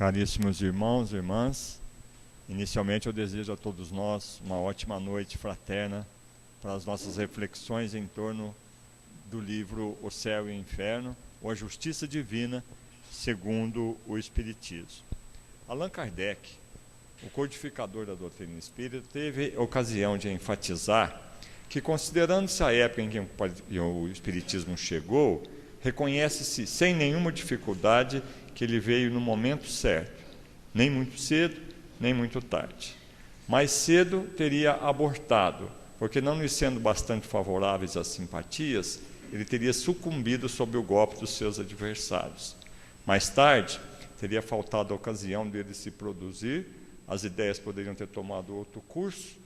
Caríssimos irmãos e irmãs, inicialmente eu desejo a todos nós uma ótima noite fraterna para as nossas reflexões em torno do livro O Céu e o Inferno, ou a Justiça Divina, segundo o Espiritismo. Allan Kardec, o codificador da doutrina espírita, teve ocasião de enfatizar que, considerando-se a época em que o Espiritismo chegou, reconhece-se sem nenhuma dificuldade que ele veio no momento certo, nem muito cedo, nem muito tarde. Mais cedo teria abortado, porque não lhe sendo bastante favoráveis às simpatias, ele teria sucumbido sob o golpe dos seus adversários. Mais tarde, teria faltado a ocasião dele se produzir, as ideias poderiam ter tomado outro curso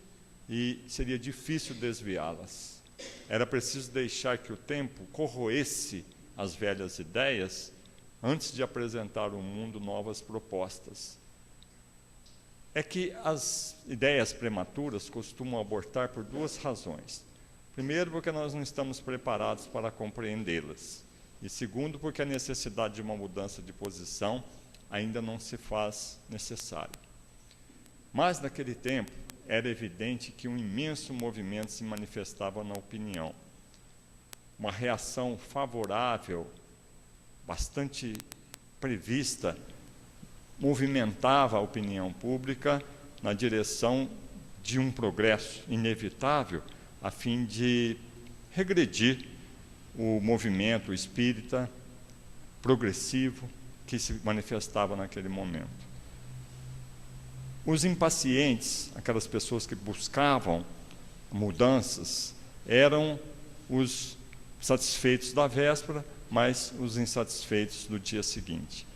e seria difícil desviá-las. Era preciso deixar que o tempo corroesse as velhas ideias antes de apresentar ao mundo novas propostas. É que as ideias prematuras costumam abortar por duas razões. Primeiro, porque nós não estamos preparados para compreendê-las. E segundo, porque a necessidade de uma mudança de posição ainda não se faz necessária. Mas, naquele tempo, era evidente que um imenso movimento se manifestava na opinião. Uma reação favorável, bastante prevista, movimentava a opinião pública na direção de um progresso inevitável, a fim de regredir o movimento espírita progressivo que se manifestava naquele momento. Os impacientes, aquelas pessoas que buscavam mudanças, eram os satisfeitos da véspera, mas os insatisfeitos do dia seguinte.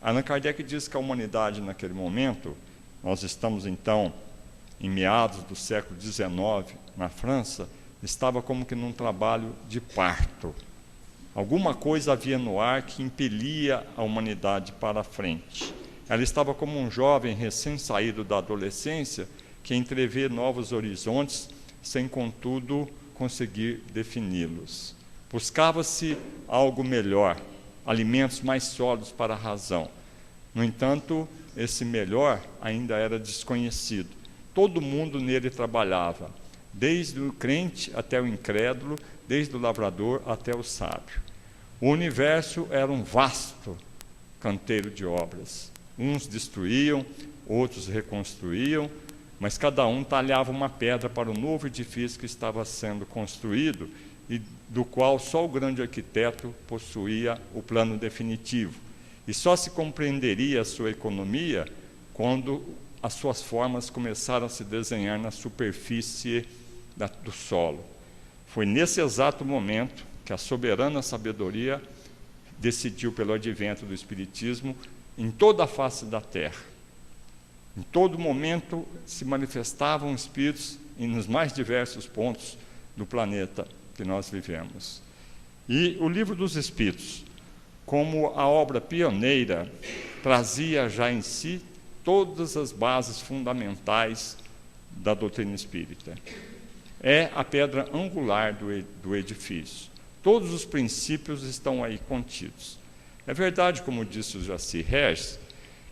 Allan Kardec diz que a humanidade, naquele momento, nós estamos então em meados do século XIX, na França, estava como que num trabalho de parto. Alguma coisa havia no ar que impelia a humanidade para a frente. Ela estava como um jovem recém-saído da adolescência que entrevê novos horizontes sem, contudo, conseguir defini-los. Buscava-se algo melhor, alimentos mais sólidos para a razão. No entanto, esse melhor ainda era desconhecido. Todo mundo nele trabalhava, desde o crente até o incrédulo, desde o lavrador até o sábio. O universo era um vasto canteiro de obras. Uns destruíam, outros reconstruíam, mas cada um talhava uma pedra para o novo edifício que estava sendo construído e do qual só o grande arquiteto possuía o plano definitivo. E só se compreenderia a sua economia quando as suas formas começaram a se desenhar na superfície do solo. Foi nesse exato momento que a soberana sabedoria decidiu pelo advento do Espiritismo em toda a face da Terra. Em todo momento se manifestavam espíritos nos mais diversos pontos do planeta que nós vivemos. E o Livro dos Espíritos, como a obra pioneira, trazia já em si todas as bases fundamentais da doutrina espírita. É a pedra angular do edifício. Todos os princípios estão aí contidos. É verdade, como disse o Jaci Regis,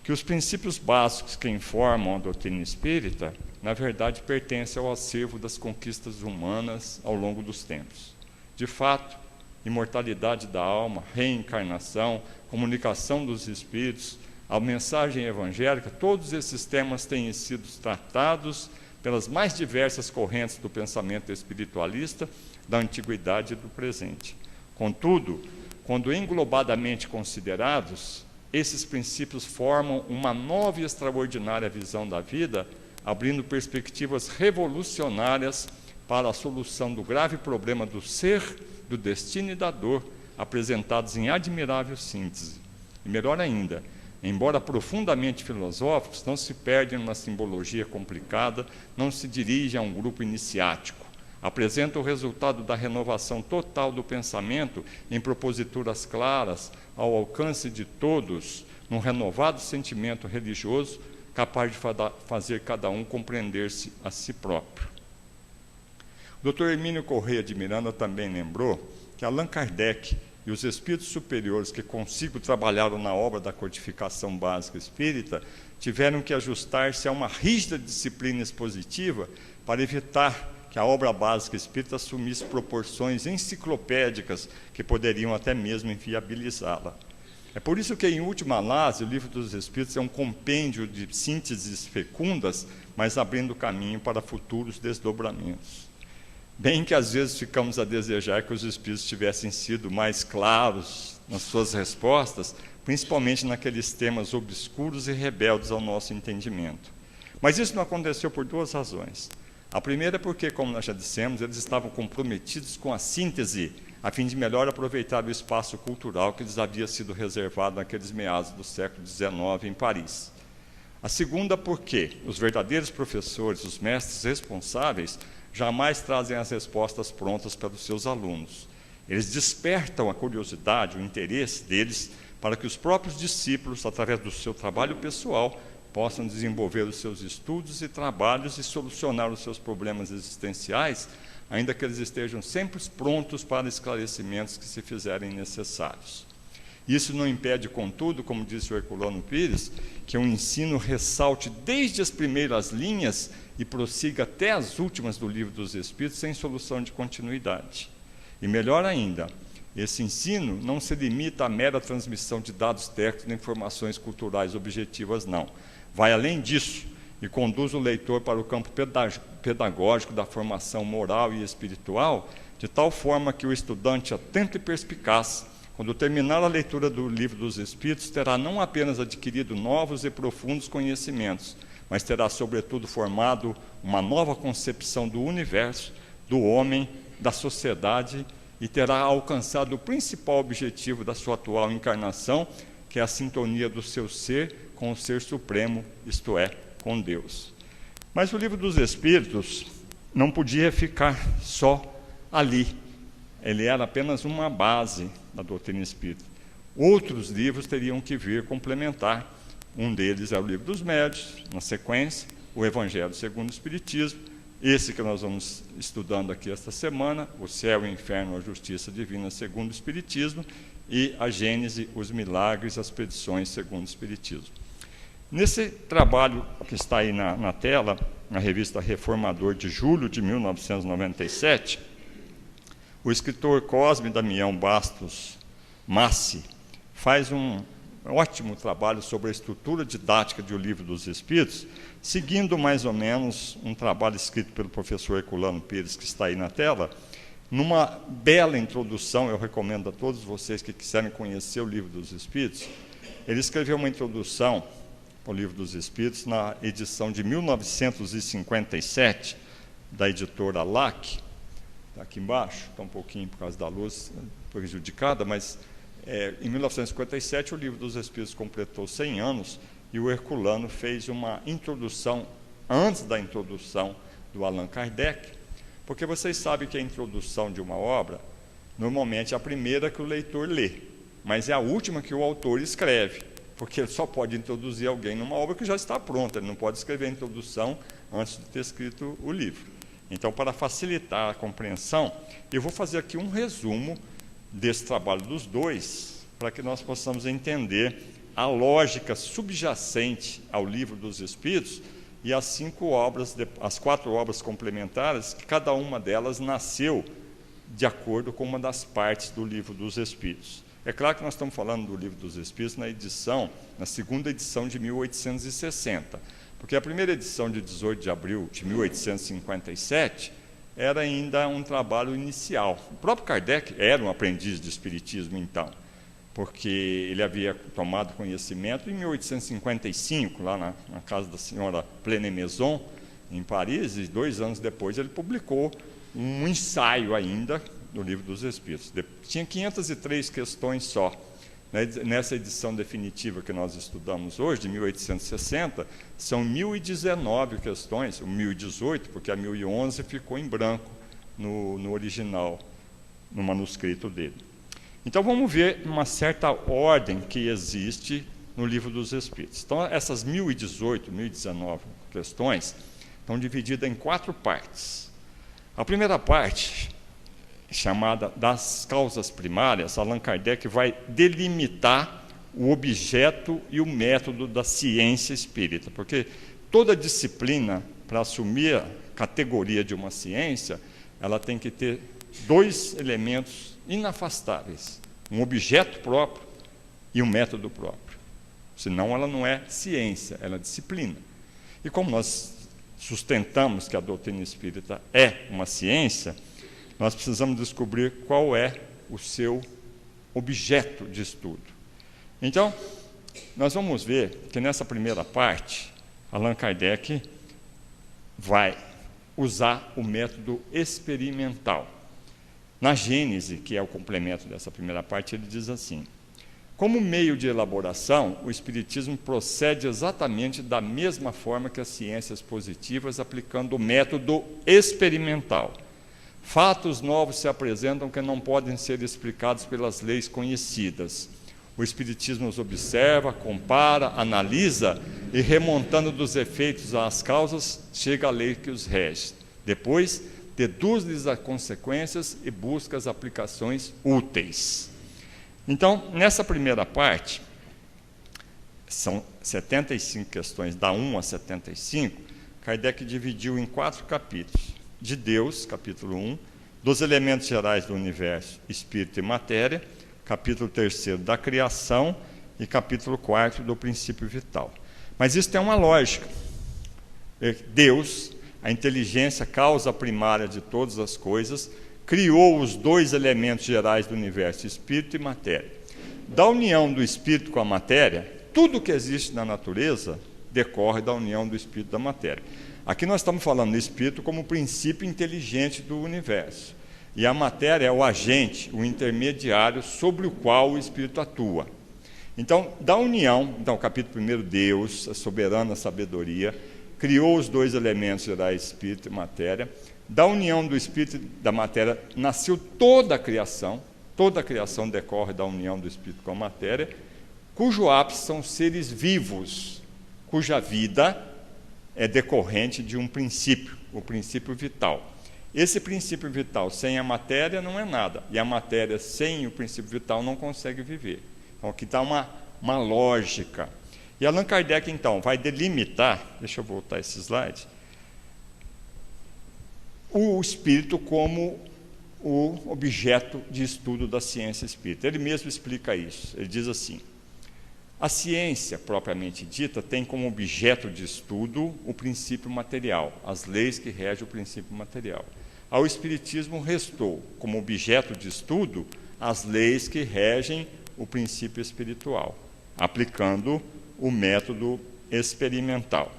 que os princípios básicos que informam a doutrina espírita, na verdade, pertencem ao acervo das conquistas humanas ao longo dos tempos. De fato, imortalidade da alma, reencarnação, comunicação dos espíritos, a mensagem evangélica, todos esses temas têm sido tratados pelas mais diversas correntes do pensamento espiritualista da antiguidade e do presente. Contudo, quando englobadamente considerados, esses princípios formam uma nova e extraordinária visão da vida, abrindo perspectivas revolucionárias para a solução do grave problema do ser, do destino e da dor, apresentados em admirável síntese. E melhor ainda, embora profundamente filosóficos, não se perdem numa simbologia complicada, não se dirigem a um grupo iniciático. Apresenta o resultado da renovação total do pensamento em proposituras claras, ao alcance de todos, num renovado sentimento religioso, capaz de fazer cada um compreender-se a si próprio. O Dr. Hermínio Corrêa de Miranda também lembrou que Allan Kardec e os espíritos superiores que consigo trabalharam na obra da codificação básica espírita tiveram que ajustar-se a uma rígida disciplina expositiva para evitar que a obra básica espírita assumisse proporções enciclopédicas que poderiam até mesmo inviabilizá-la. É por isso que, em última análise, o Livro dos Espíritos é um compêndio de sínteses fecundas, mas abrindo caminho para futuros desdobramentos. Bem que às vezes ficamos a desejar que os Espíritos tivessem sido mais claros nas suas respostas, principalmente naqueles temas obscuros e rebeldes ao nosso entendimento. Mas isso não aconteceu por duas razões. A primeira é porque, como nós já dissemos, eles estavam comprometidos com a síntese, a fim de melhor aproveitar o espaço cultural que lhes havia sido reservado naqueles meados do século XIX em Paris. A segunda porque os verdadeiros professores, os mestres responsáveis, jamais trazem as respostas prontas para os seus alunos. Eles despertam a curiosidade, o interesse deles, para que os próprios discípulos, através do seu trabalho pessoal, possam desenvolver os seus estudos e trabalhos e solucionar os seus problemas existenciais, ainda que eles estejam sempre prontos para esclarecimentos que se fizerem necessários. Isso não impede, contudo, como disse o Herculano Pires, que o ensino ressalte desde as primeiras linhas e prossiga até as últimas do Livro dos Espíritos sem solução de continuidade. E melhor ainda, esse ensino não se limita à mera transmissão de dados técnicos e informações culturais objetivas, não. Vai além disso e conduz o leitor para o campo pedagógico da formação moral e espiritual, de tal forma que o estudante atento e perspicaz, quando terminar a leitura do Livro dos Espíritos, terá não apenas adquirido novos e profundos conhecimentos, mas terá, sobretudo, formado uma nova concepção do universo, do homem, da sociedade, e terá alcançado o principal objetivo da sua atual encarnação, que é a sintonia do seu ser com o Ser Supremo, isto é, com Deus. Mas o Livro dos Espíritos não podia ficar só ali. Ele era apenas uma base da doutrina espírita. Outros livros teriam que vir complementar. Um deles é o Livro dos Médiuns, na sequência, o Evangelho segundo o Espiritismo, esse que nós vamos estudando aqui esta semana, o Céu e o Inferno, a Justiça Divina segundo o Espiritismo, e a Gênese, os Milagres, as Petições segundo o Espiritismo. Nesse trabalho que está aí na tela, na revista Reformador de julho de 1997, o escritor Cosme Damião Bastos Massi faz um ótimo trabalho sobre a estrutura didática de O Livro dos Espíritos, seguindo mais ou menos um trabalho escrito pelo professor Herculano Pires, que está aí na tela, numa bela introdução. Eu recomendo a todos vocês que quiserem conhecer o Livro dos Espíritos. Ele escreveu uma introdução ao Livro dos Espíritos na edição de 1957, da editora LAC. Está aqui embaixo, está um pouquinho por causa da luz prejudicada, mas em 1957 o Livro dos Espíritos completou 100 anos e o Herculano fez uma introdução, antes da introdução do Allan Kardec, porque vocês sabem que a introdução de uma obra, normalmente é a primeira que o leitor lê, mas é a última que o autor escreve, porque ele só pode introduzir alguém numa obra que já está pronta, ele não pode escrever a introdução antes de ter escrito o livro. Então, para facilitar a compreensão, eu vou fazer aqui um resumo desse trabalho dos dois, para que nós possamos entender a lógica subjacente ao Livro dos Espíritos e as 4 obras complementares, que cada uma delas nasceu de acordo com uma das partes do Livro dos Espíritos. É claro que nós estamos falando do Livro dos Espíritos na segunda edição de 1860, porque a primeira edição de 18 de abril de 1857 era ainda um trabalho inicial. O próprio Kardec era um aprendiz de espiritismo, então, porque ele havia tomado conhecimento em 1855, lá na casa da senhora Plené-Maison, em Paris, e 2 anos depois ele publicou um ensaio ainda do Livro dos Espíritos. Tinha 503 questões só. Nessa edição definitiva que nós estudamos hoje, de 1860, são 1019 questões, ou 1018, porque a 1011 ficou em branco no original, no manuscrito dele. Então, vamos ver uma certa ordem que existe no Livro dos Espíritos. Então, essas 1018, 1019 questões estão divididas em 4 partes. A primeira parte chamada das causas primárias, Allan Kardec vai delimitar o objeto e o método da ciência espírita, porque toda disciplina, para assumir a categoria de uma ciência, ela tem que ter dois elementos inafastáveis: um objeto próprio e um método próprio. Senão ela não é ciência, ela é disciplina. E como nós sustentamos que a doutrina espírita é uma ciência, nós precisamos descobrir qual é o seu objeto de estudo. Então, nós vamos ver que nessa primeira parte, Allan Kardec vai usar o método experimental. Na Gênese, que é o complemento dessa primeira parte, ele diz assim: como meio de elaboração, o Espiritismo procede exatamente da mesma forma que as ciências positivas, aplicando o método experimental. Fatos novos se apresentam que não podem ser explicados pelas leis conhecidas. O Espiritismo os observa, compara, analisa e, remontando dos efeitos às causas, chega à lei que os rege. Depois, deduz-lhes as consequências e busca as aplicações úteis. Então, nessa primeira parte, são 75 questões, da 1 a 75, Kardec dividiu em 4 capítulos. De Deus, capítulo 1, dos elementos gerais do universo, espírito e matéria, capítulo 3 da criação e capítulo 4 do princípio vital. Mas isso tem uma lógica. Deus, a inteligência, causa primária de todas as coisas, criou os dois elementos gerais do universo, espírito e matéria. Da união do espírito com a matéria, tudo que existe na natureza decorre da união do espírito e da matéria. Aqui nós estamos falando do espírito como o princípio inteligente do universo. E a matéria é o agente, o intermediário sobre o qual o espírito atua. Então, da união, capítulo 1, Deus, a soberana sabedoria, criou os dois elementos gerais, espírito e matéria. Da união do espírito e da matéria nasceu toda a criação decorre da união do espírito com a matéria, cujo ápice são seres vivos, cuja vida é decorrente de um princípio, o princípio vital. Esse princípio vital sem a matéria não é nada, e a matéria sem o princípio vital não consegue viver. Então aqui está uma lógica. E Allan Kardec, então, vai delimitar, deixa eu voltar esse slide, o espírito como o objeto de estudo da ciência espírita. Ele mesmo explica isso. Ele diz assim: a ciência, propriamente dita, tem como objeto de estudo o princípio material, as leis que regem o princípio material. Ao Espiritismo restou como objeto de estudo as leis que regem o princípio espiritual, aplicando o método experimental.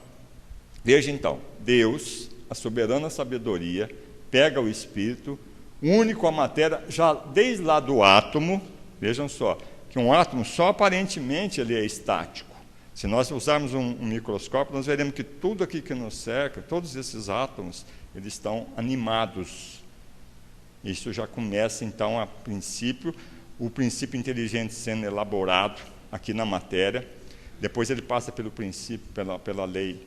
Veja então, Deus, a soberana sabedoria, pega o espírito, une com a matéria, já desde lá do átomo. Vejam só, que um átomo só aparentemente ele é estático. Se nós usarmos um microscópio, nós veremos que tudo aqui que nos cerca, todos esses átomos, eles estão animados. Isso já começa, então, a princípio, o princípio inteligente sendo elaborado aqui na matéria. Depois ele passa pelo princípio, pela lei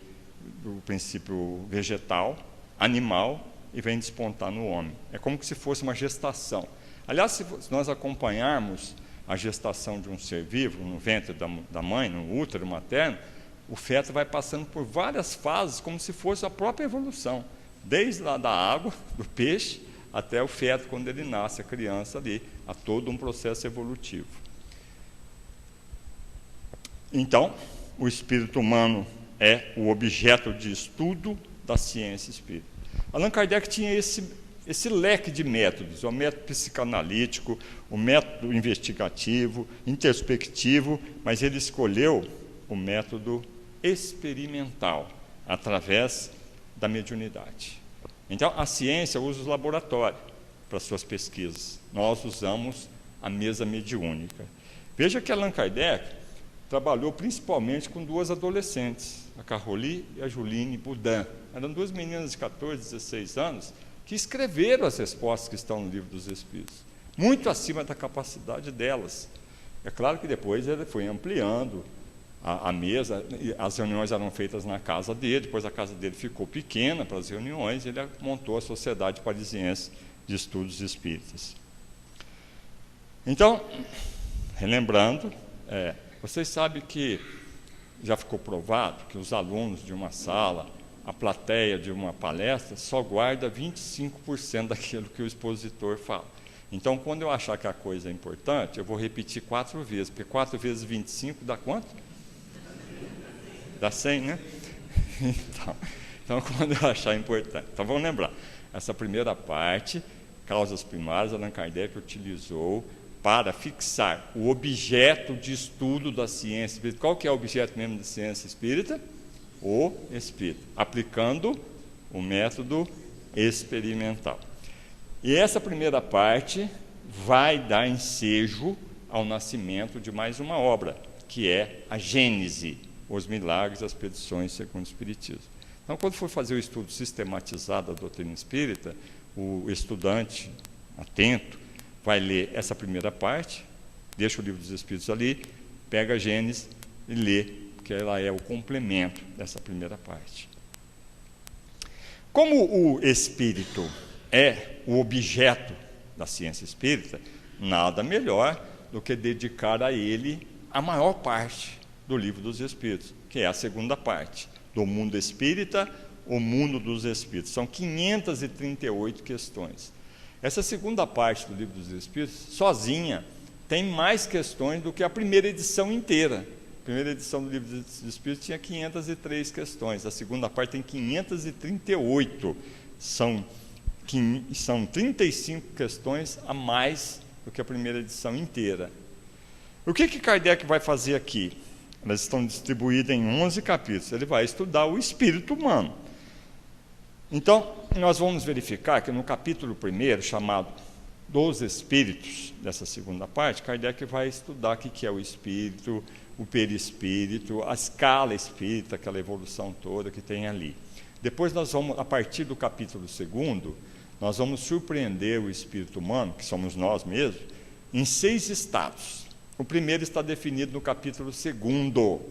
do princípio vegetal, animal, e vem despontar no homem. É como se fosse uma gestação. Aliás, se nós acompanharmos a gestação de um ser vivo no ventre da mãe, no útero materno, o feto vai passando por várias fases, como se fosse a própria evolução, desde lá da água, do peixe, até o feto, quando ele nasce, a criança ali, há todo um processo evolutivo. Então, o espírito humano é o objeto de estudo da ciência espírita. Allan Kardec tinha esse leque de métodos, o método psicanalítico, o método investigativo, introspectivo, mas ele escolheu o método experimental, através da mediunidade. Então, a ciência usa os laboratórios para suas pesquisas. Nós usamos a mesa mediúnica. Veja que Allan Kardec trabalhou principalmente com duas adolescentes, a Caroli e a Juline Boudin. Eram duas meninas de 14, 16 anos, que escreveram as respostas que estão no Livro dos Espíritos, muito acima da capacidade delas. É claro que depois ele foi ampliando a mesa, as reuniões eram feitas na casa dele, depois a casa dele ficou pequena para as reuniões, ele montou a Sociedade Parisiense de Estudos Espíritas. Então, relembrando, vocês sabem que já ficou provado que os alunos de uma sala, a plateia de uma palestra, só guarda 25% daquilo que o expositor fala. Então, quando eu achar que a coisa é importante, eu vou repetir 4 vezes, porque 4 vezes 25 dá quanto? Dá 100, né? Então, quando eu achar importante. Então, vamos lembrar, essa primeira parte, causas primárias, Allan Kardec utilizou para fixar o objeto de estudo da ciência espírita. Qual que é o objeto mesmo da ciência espírita? O espírito, aplicando o método experimental. E essa primeira parte vai dar ensejo ao nascimento de mais uma obra, que é a Gênese, os milagres das petições segundo o Espiritismo. Então, quando for fazer o estudo sistematizado da doutrina espírita, o estudante atento vai ler essa primeira parte, deixa o Livro dos Espíritos ali, pega a Gênese e lê, que ela é o complemento dessa primeira parte. Como o espírito é o objeto da ciência espírita, nada melhor do que dedicar a ele a maior parte do Livro dos Espíritos, que é a segunda parte, do mundo espírita, o mundo dos espíritos. São 538 questões. Essa segunda parte do Livro dos Espíritos, sozinha, tem mais questões do que a primeira edição inteira. A primeira edição do Livro dos Espíritos tinha 503 questões, a segunda parte tem 538. São 35 questões a mais do que a primeira edição inteira. O que Kardec vai fazer aqui? Elas estão distribuídas em 11 capítulos. Ele vai estudar o espírito humano. Então, nós vamos verificar que no capítulo 1, chamado dos Espíritos, dessa segunda parte, Kardec vai estudar o que é o espírito, o perispírito, a escala espírita, aquela evolução toda que tem ali. Depois nós vamos, a partir do capítulo 2, nós vamos surpreender o espírito humano, que somos nós mesmos, em 6 estados. O primeiro está definido no capítulo 2,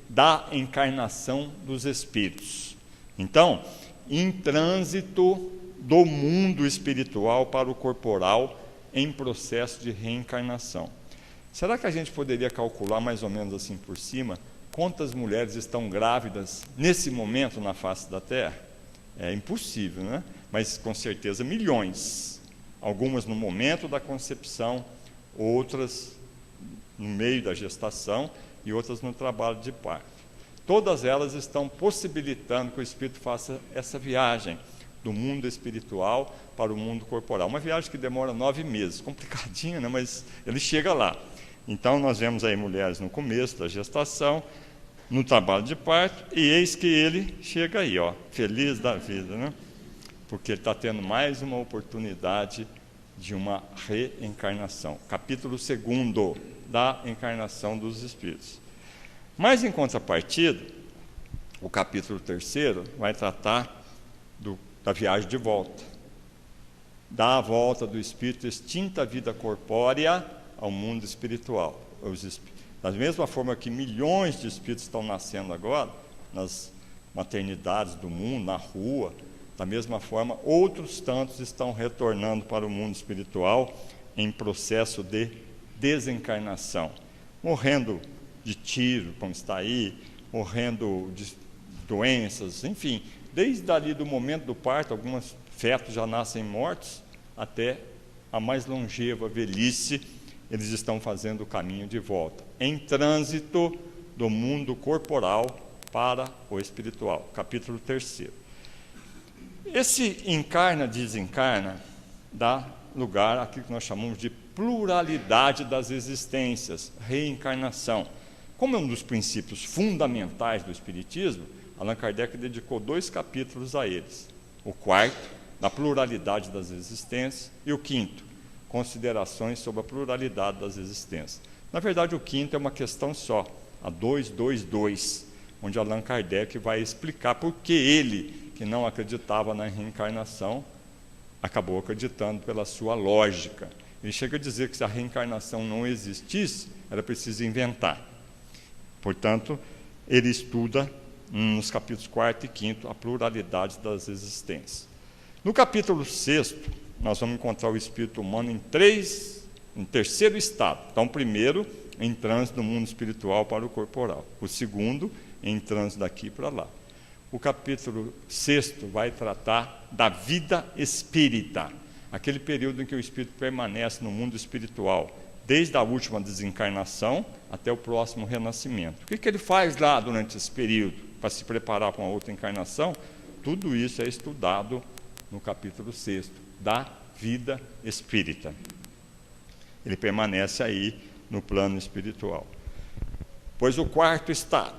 da encarnação dos espíritos. Então, em trânsito do mundo espiritual para o corporal em processo de reencarnação. Será que a gente poderia calcular mais ou menos assim por cima quantas mulheres estão grávidas nesse momento na face da Terra? É impossível, né? Mas com certeza milhões. Algumas no momento da concepção, outras no meio da gestação e outras no trabalho de parto. Todas elas estão possibilitando que o espírito faça essa viagem do mundo espiritual para o mundo corporal. Uma viagem que demora 9 meses, complicadinha, né? Mas ele chega lá. Então, nós vemos aí mulheres no começo da gestação, no trabalho de parto, e eis que ele chega aí, ó, feliz da vida, né? Porque ele está tendo mais uma oportunidade de uma reencarnação. Capítulo 2 da encarnação dos espíritos. Mas, em contrapartida, o capítulo 3 vai tratar da viagem de volta, da volta do espírito extinta vida corpórea ao mundo espiritual. Da mesma forma que milhões de espíritos estão nascendo agora, nas maternidades do mundo, na rua, da mesma forma, outros tantos estão retornando para o mundo espiritual em processo de desencarnação, morrendo de tiro, como está aí, morrendo de doenças, enfim, desde ali do momento do parto, alguns fetos já nascem mortos, até a mais longeva velhice, eles estão fazendo o caminho de volta, em trânsito do mundo corporal para o espiritual. Capítulo 3. Esse encarna-desencarna dá lugar àquilo que nós chamamos de pluralidade das existências, reencarnação. Como é um dos princípios fundamentais do Espiritismo, Allan Kardec dedicou 2 capítulos a eles. O 4, da pluralidade das existências, e o 5, considerações sobre a pluralidade das existências. Na verdade, o 5 é uma questão só, a 222, onde Allan Kardec vai explicar por que ele, que não acreditava na reencarnação, acabou acreditando pela sua lógica. Ele chega a dizer que se a reencarnação não existisse, era preciso inventar. Portanto, ele estuda nos capítulos 4 e 5 a pluralidade das existências. No capítulo 6, nós vamos encontrar o espírito humano em terceiro estado. Então, primeiro, em trânsito do mundo espiritual para o corporal. O segundo, em trânsito daqui para lá. O capítulo 6 vai tratar da vida espírita, aquele período em que o espírito permanece no mundo espiritual, desde a última desencarnação até o próximo renascimento. O que ele faz lá durante esse período, para se preparar para uma outra encarnação? Tudo isso é estudado no capítulo 6 da vida espírita. Ele permanece aí no plano espiritual. Pois o quarto estado,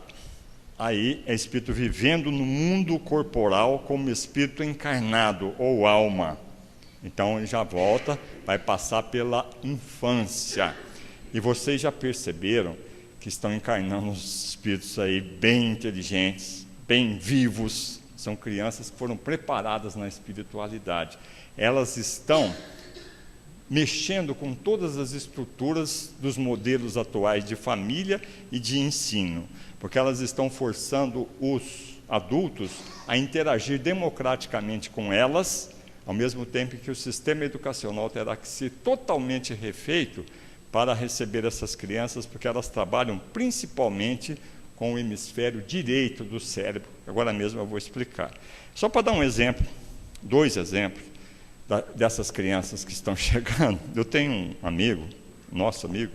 aí é espírito vivendo no mundo corporal como espírito encarnado ou alma. Então ele já volta, vai passar pela infância. E vocês já perceberam que estão encarnando os espíritos aí bem inteligentes, bem vivos. São crianças que foram preparadas na espiritualidade. Elas estão mexendo com todas as estruturas dos modelos atuais de família e de ensino, porque elas estão forçando os adultos a interagir democraticamente com elas, ao mesmo tempo que o sistema educacional terá que ser totalmente refeito para receber essas crianças, porque elas trabalham principalmente com o hemisfério direito do cérebro. Agora mesmo eu vou explicar. Só para dar um exemplo, 2 exemplos, dessas crianças que estão chegando. Eu tenho um amigo, nosso amigo,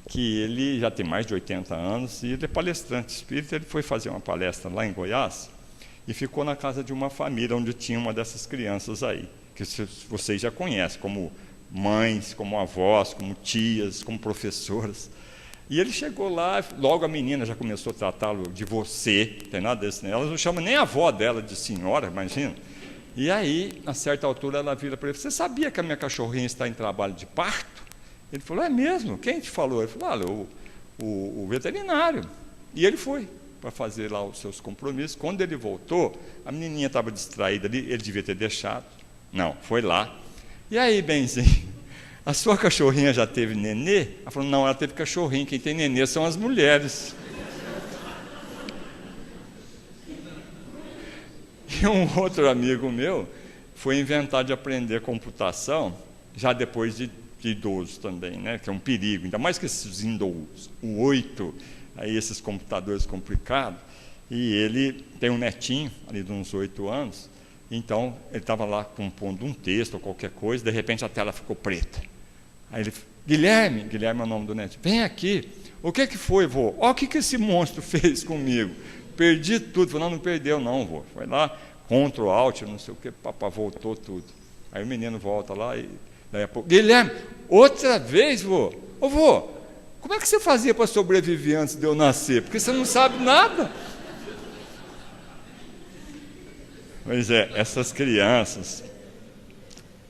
que ele já tem mais de 80 anos e ele é palestrante espírita. Ele foi fazer uma palestra lá em Goiás e ficou na casa de uma família onde tinha uma dessas crianças aí, que vocês já conhecem, como mães, como avós, como tias, como professoras. E ele chegou lá, logo a menina já começou a tratá-lo de você, não tem nada desse, né? Ela não chama nem a avó dela de senhora, imagina. E aí, a certa altura, ela vira para ele: você sabia que a minha cachorrinha está em trabalho de parto? Ele falou: é mesmo? Quem te falou? Ele falou: olha, o veterinário. E ele foi para fazer lá os seus compromissos. Quando ele voltou, a menininha estava distraída ali, ele devia ter deixado. Não, foi lá. E aí, benzinho, a sua cachorrinha já teve nenê? Ela falou: não, ela teve cachorrinho, quem tem nenê são as mulheres. E um outro amigo meu foi inventar de aprender computação, já depois de idoso também, né? Que é um perigo, ainda mais que esses Windows 8, aí esses computadores complicados. E ele tem um netinho, ali de uns 8 anos, então ele estava lá compondo um texto ou qualquer coisa, de repente a tela ficou preta. Aí ele: Guilherme é o nome do netinho, vem aqui, o que foi, vô? Olha o que esse monstro fez comigo. Perdi tudo. Falei: não perdeu não, vô. Foi lá, Ctrl, Alt, não sei o que, papá, voltou tudo. Aí o menino volta lá e daí a pouco: Guilherme, outra vez, vô? Ô, vô, como é que você fazia para sobreviver antes de eu nascer? Porque você não sabe nada. Pois é, essas crianças,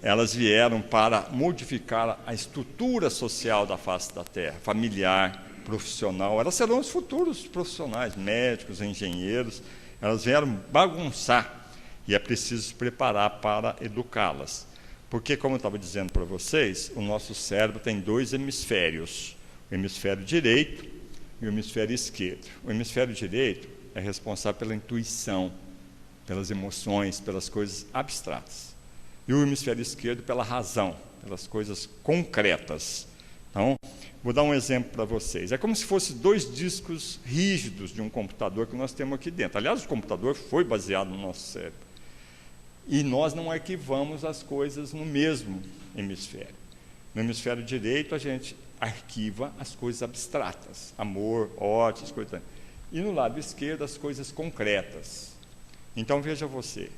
elas vieram para modificar a estrutura social da face da Terra, familiar, profissional. Elas serão os futuros profissionais, médicos, engenheiros. Elas vieram bagunçar e é preciso se preparar para educá-las. Porque, como eu estava dizendo para vocês, o nosso cérebro tem 2 hemisférios, o hemisfério direito e o hemisfério esquerdo. O hemisfério direito é responsável pela intuição, pelas emoções, pelas coisas abstratas. E o hemisfério esquerdo pela razão, pelas coisas concretas. Então, vou dar um exemplo para vocês. É como se fossem 2 discos rígidos de um computador que nós temos aqui dentro. Aliás, o computador foi baseado no nosso cérebro. E nós não arquivamos as coisas no mesmo hemisfério. No hemisfério direito, a gente arquiva as coisas abstratas, amor, ódio, as coisas. E no lado esquerdo, as coisas concretas. Então, veja você.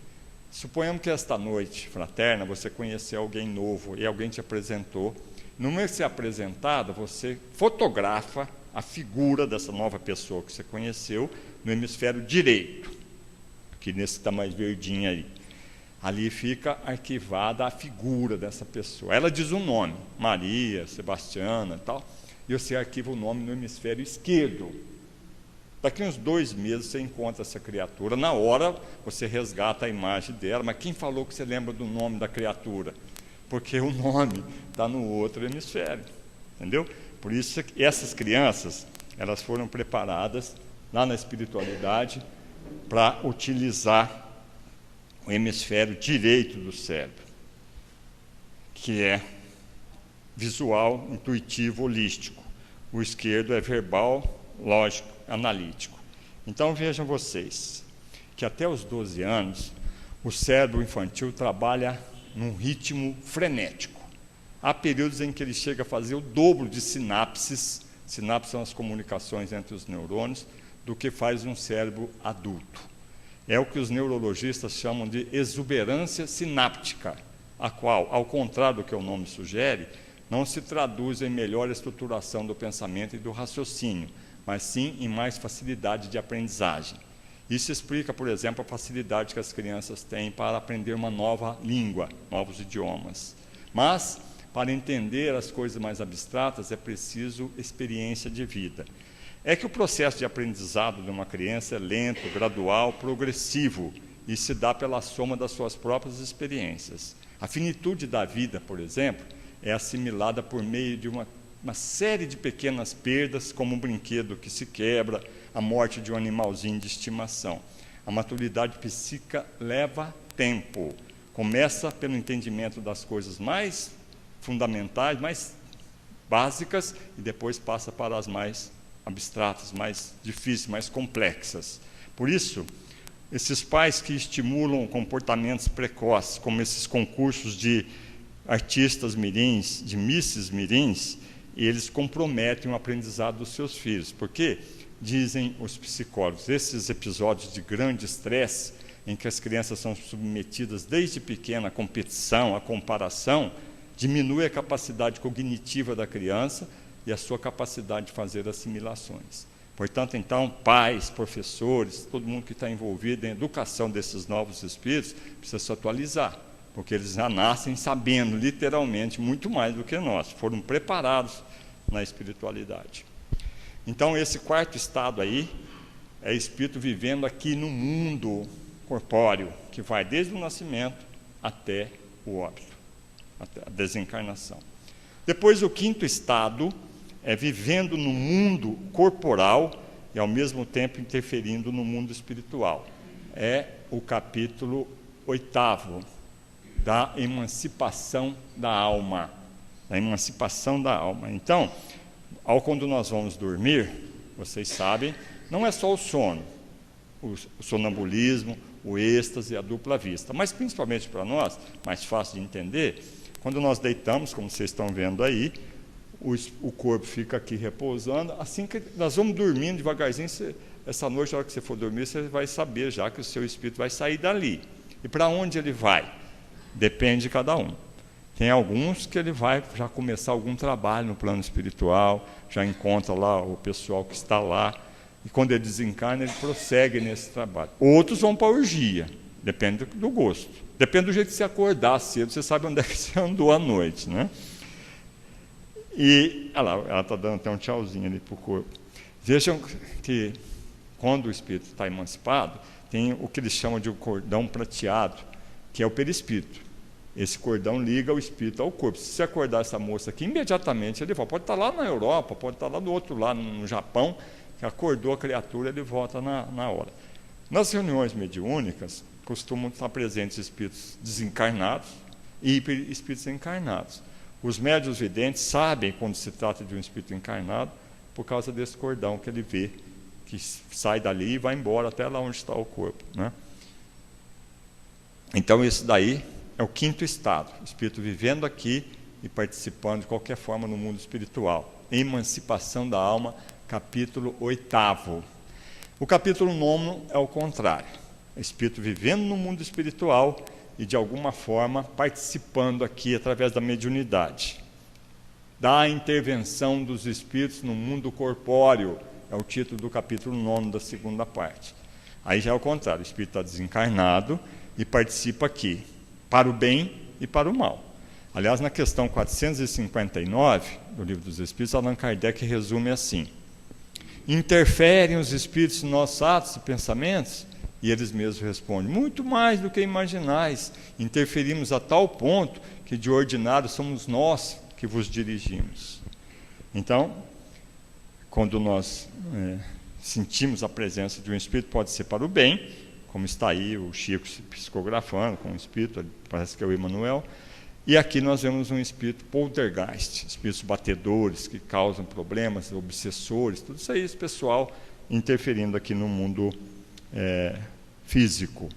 Suponhamos que esta noite fraterna você conheceu alguém novo e alguém te apresentou. No momento de ser apresentado, você fotografa a figura dessa nova pessoa que você conheceu no hemisfério direito, que nesse está mais verdinho aí. Ali fica arquivada a figura dessa pessoa. Ela diz um nome, Maria, Sebastiana e tal, e você arquiva o nome no hemisfério esquerdo. Daqui uns 2 meses você encontra essa criatura. Na hora você resgata a imagem dela, mas quem falou que você lembra do nome da criatura? Porque o nome está no outro hemisfério, entendeu? Por isso que essas crianças, elas foram preparadas lá na espiritualidade para utilizar o hemisfério direito do cérebro. que é visual, intuitivo, holístico. O esquerdo é verbal, lógico, analítico. Então vejam vocês, que até os 12 anos, o cérebro infantil trabalha num ritmo frenético. Há períodos em que ele chega a fazer o dobro de sinapses, sinapses são as comunicações entre os neurônios, do que faz um cérebro adulto. É o que os neurologistas chamam de exuberância sináptica, a qual, ao contrário do que o nome sugere, não se traduz em melhor estruturação do pensamento e do raciocínio, mas sim em mais facilidade de aprendizagem. Isso explica, por exemplo, a facilidade que as crianças têm para aprender uma nova língua, novos idiomas. Mas, para entender as coisas mais abstratas, é preciso experiência de vida. É que o processo de aprendizado de uma criança é lento, gradual, progressivo, e se dá pela soma das suas próprias experiências. A finitude da vida, por exemplo, é assimilada por meio de uma série de pequenas perdas, como um brinquedo que se quebra, a morte de um animalzinho de estimação. A maturidade psíquica leva tempo. Começa pelo entendimento das coisas mais fundamentais, mais básicas, e depois passa para as mais abstratas, mais difíceis, mais complexas. Por isso, esses pais que estimulam comportamentos precoces, como esses concursos de artistas mirins, de misses mirins, eles comprometem o aprendizado dos seus filhos, porque, dizem os psicólogos, esses episódios de grande estresse, em que as crianças são submetidas desde pequena à competição, à comparação, diminui a capacidade cognitiva da criança e a sua capacidade de fazer assimilações. Portanto, então, pais, professores, todo mundo que está envolvido em educação desses novos espíritos, precisa se atualizar, porque eles já nascem sabendo, literalmente, muito mais do que nós, foram preparados na espiritualidade. Então, esse quarto estado aí, é espírito vivendo aqui no mundo corpóreo, que vai desde o nascimento até o óbito, até a desencarnação. Depois, o quinto estado é vivendo no mundo corporal e, ao mesmo tempo, interferindo no mundo espiritual. É o capítulo 8º, da emancipação da alma. Da emancipação da alma. Então, quando nós vamos dormir, vocês sabem, não é só o sono, o sonambulismo, o êxtase, a dupla vista, mas principalmente para nós, mais fácil de entender, quando nós deitamos, como vocês estão vendo aí, o corpo fica aqui repousando, assim que nós vamos dormindo devagarzinho, essa noite, na hora que você for dormir, você vai saber já que o seu espírito vai sair dali. E para onde ele vai? Depende de cada um. Tem alguns que ele vai já começar algum trabalho no plano espiritual, já encontra lá o pessoal que está lá, e quando ele desencarna, ele prossegue nesse trabalho. Outros vão para a orgia, depende do gosto. Depende do jeito que você acordar cedo, você sabe onde é que você andou à noite, né? E ela está dando até um tchauzinho ali para o corpo. Vejam que quando o espírito está emancipado, tem o que eles chamam de um cordão prateado, que é o perispírito. Esse cordão liga o espírito ao corpo. Se você acordar essa moça aqui, imediatamente ele volta. Pode estar lá na Europa, pode estar lá do outro lado, no Japão, que acordou a criatura, ele volta na hora. Nas reuniões mediúnicas, costumam estar presentes espíritos desencarnados e espíritos encarnados. Os médiuns videntes sabem quando se trata de um espírito encarnado por causa desse cordão que ele vê, que sai dali e vai embora até lá onde está o corpo, né? Então, isso daí é o quinto estado, o espírito vivendo aqui e participando de qualquer forma no mundo espiritual. Emancipação da alma, capítulo 8º. O capítulo 9 é o contrário, o espírito vivendo no mundo espiritual e, de alguma forma, participando aqui através da mediunidade. Da intervenção dos espíritos no mundo corpóreo, é o título do capítulo 9 da segunda parte. Aí já é o contrário, o espírito está desencarnado e participa aqui, para o bem e para o mal. Aliás, na questão 459 do Livro dos Espíritos, Allan Kardec resume assim: interferem os espíritos nos nossos atos e pensamentos? E eles mesmos respondem: muito mais do que imaginais, interferimos a tal ponto que de ordinário somos nós que vos dirigimos. Então, quando nós sentimos a presença de um espírito, pode ser para o bem, como está aí o Chico se psicografando com o espírito, parece que é o Emmanuel, E aqui nós vemos um espírito poltergeist, espíritos batedores que causam problemas, obsessores, tudo isso aí, esse pessoal interferindo aqui no mundo físico.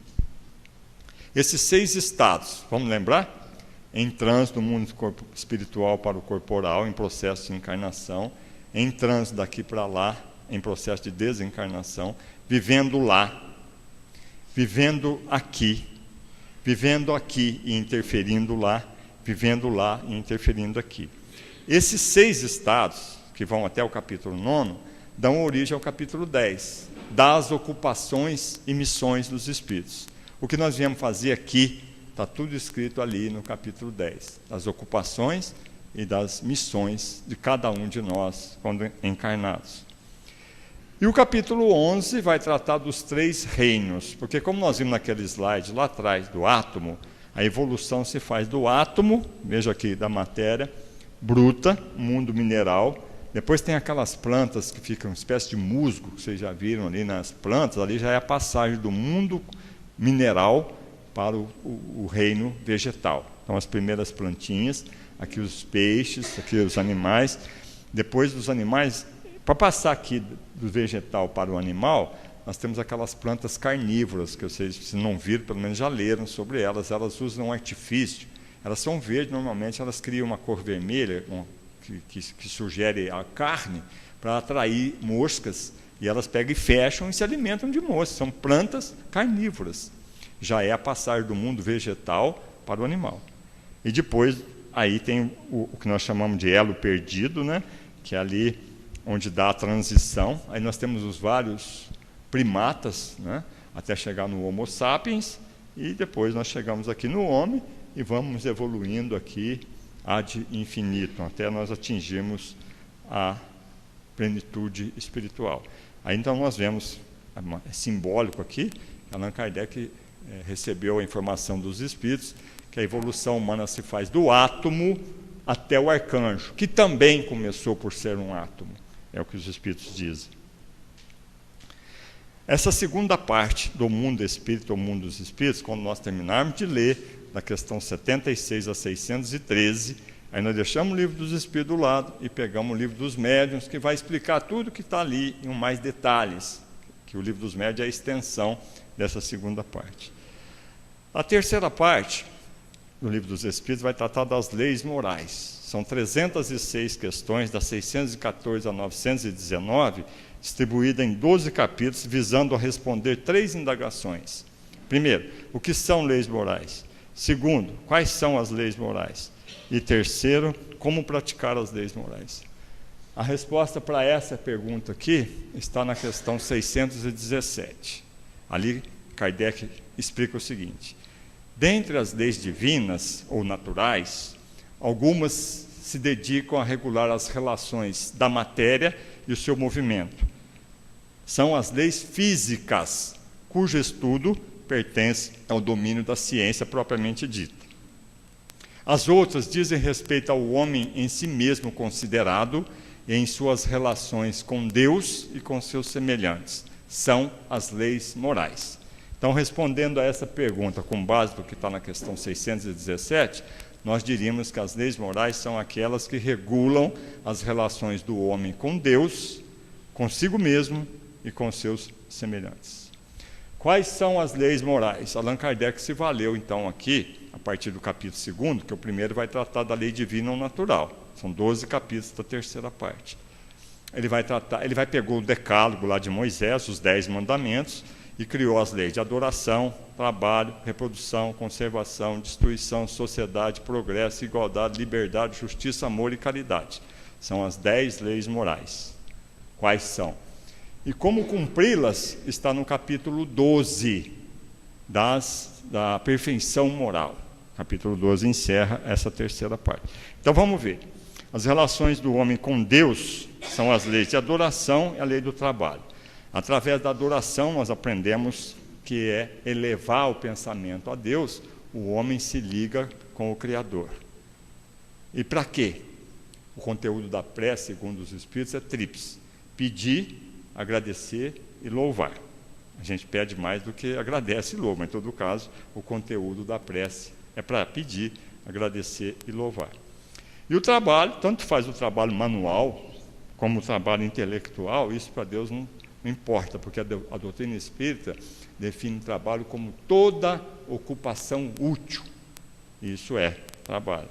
Esses 6 estados, vamos lembrar? Em trânsito do mundo espiritual para o corporal, em processo de encarnação, em trânsito daqui para lá, em processo de desencarnação, vivendo lá, vivendo aqui e interferindo lá, vivendo lá e interferindo aqui. Esses 6 estados, que vão até o capítulo 9, dão origem ao capítulo 10, das ocupações e missões dos espíritos. O que nós viemos fazer aqui, está tudo escrito ali no capítulo 10, das ocupações e das missões de cada um de nós, quando encarnados. E o capítulo 11 vai tratar dos 3 reinos, porque como nós vimos naquele slide lá atrás do átomo, a evolução se faz do átomo, veja aqui, da matéria bruta, mundo mineral, depois tem aquelas plantas que ficam uma espécie de musgo, que vocês já viram ali nas plantas, ali já é a passagem do mundo mineral para o reino vegetal. Então as primeiras plantinhas, aqui os peixes, aqui os animais, depois dos animais, para passar aqui do vegetal para o animal, nós temos aquelas plantas carnívoras, que vocês, se não viram, pelo menos já leram sobre elas. Elas usam um artifício, elas são verdes, normalmente elas criam uma cor vermelha, que sugere a carne, para atrair moscas, e elas pegam e fecham e se alimentam de moscas. São plantas carnívoras. Já é a passagem do mundo vegetal para o animal. E depois, aí tem o que nós chamamos de elo perdido, né? Que é ali onde dá a transição. Aí nós temos os vários primatas, né? Até chegar no Homo sapiens, e depois nós chegamos aqui no homem e vamos evoluindo aqui ad infinitum, até nós atingirmos a plenitude espiritual. Aí então nós vemos, é simbólico aqui, Allan Kardec recebeu a informação dos espíritos que a evolução humana se faz do átomo até o arcanjo, que também começou por ser um átomo, é o que os espíritos dizem. Essa segunda parte do mundo espírita, o mundo dos espíritos, quando nós terminarmos de ler da questão 76 a 613, aí nós deixamos o livro dos espíritos do lado e pegamos o livro dos médiuns, que vai explicar tudo que está ali em mais detalhes, que o livro dos médiuns é a extensão dessa segunda parte. A terceira parte do livro dos espíritos vai tratar das leis morais. São 306 questões, das 614 a 919, distribuída em 12 capítulos, visando a responder 3 indagações. Primeiro, o que são leis morais? Segundo, quais são as leis morais? E terceiro, como praticar as leis morais? A resposta para essa pergunta aqui está na questão 617. Ali, Kardec explica o seguinte: dentre as leis divinas ou naturais, algumas se dedicam a regular as relações da matéria e o seu movimento. São as leis físicas, cujo estudo pertence ao domínio da ciência propriamente dita. As outras dizem respeito ao homem em si mesmo considerado e em suas relações com Deus e com seus semelhantes. São as leis morais. Então, respondendo a essa pergunta, com base no que está na questão 617, nós diríamos que as leis morais são aquelas que regulam as relações do homem com Deus, consigo mesmo e com seus semelhantes. Quais são as leis morais? Allan Kardec se valeu, então, aqui, a partir do capítulo 2º, que o primeiro vai tratar da lei divina ou natural. São 12 capítulos da terceira parte. Ele pegou o decálogo lá de Moisés, os 10 mandamentos, e criou as leis de adoração, trabalho, reprodução, conservação, destruição, sociedade, progresso, igualdade, liberdade, justiça, amor e caridade. São as 10 leis morais. Quais são? E como cumpri-las está no capítulo 12 da perfeição moral. Capítulo 12 encerra essa terceira parte. Então vamos ver. As relações do homem com Deus são as leis de adoração e a lei do trabalho. Através da adoração nós aprendemos que é elevar o pensamento a Deus, o homem se liga com o Criador. E para quê? O conteúdo da prece, segundo os Espíritos, é tríplice: pedir, agradecer e louvar. A gente pede mais do que agradece e louva, mas em todo caso, o conteúdo da prece é para pedir, agradecer e louvar. E o trabalho, tanto faz o trabalho manual como o trabalho intelectual, isso para Deus não importa, porque a doutrina espírita define o trabalho como toda ocupação útil. Isso é trabalho.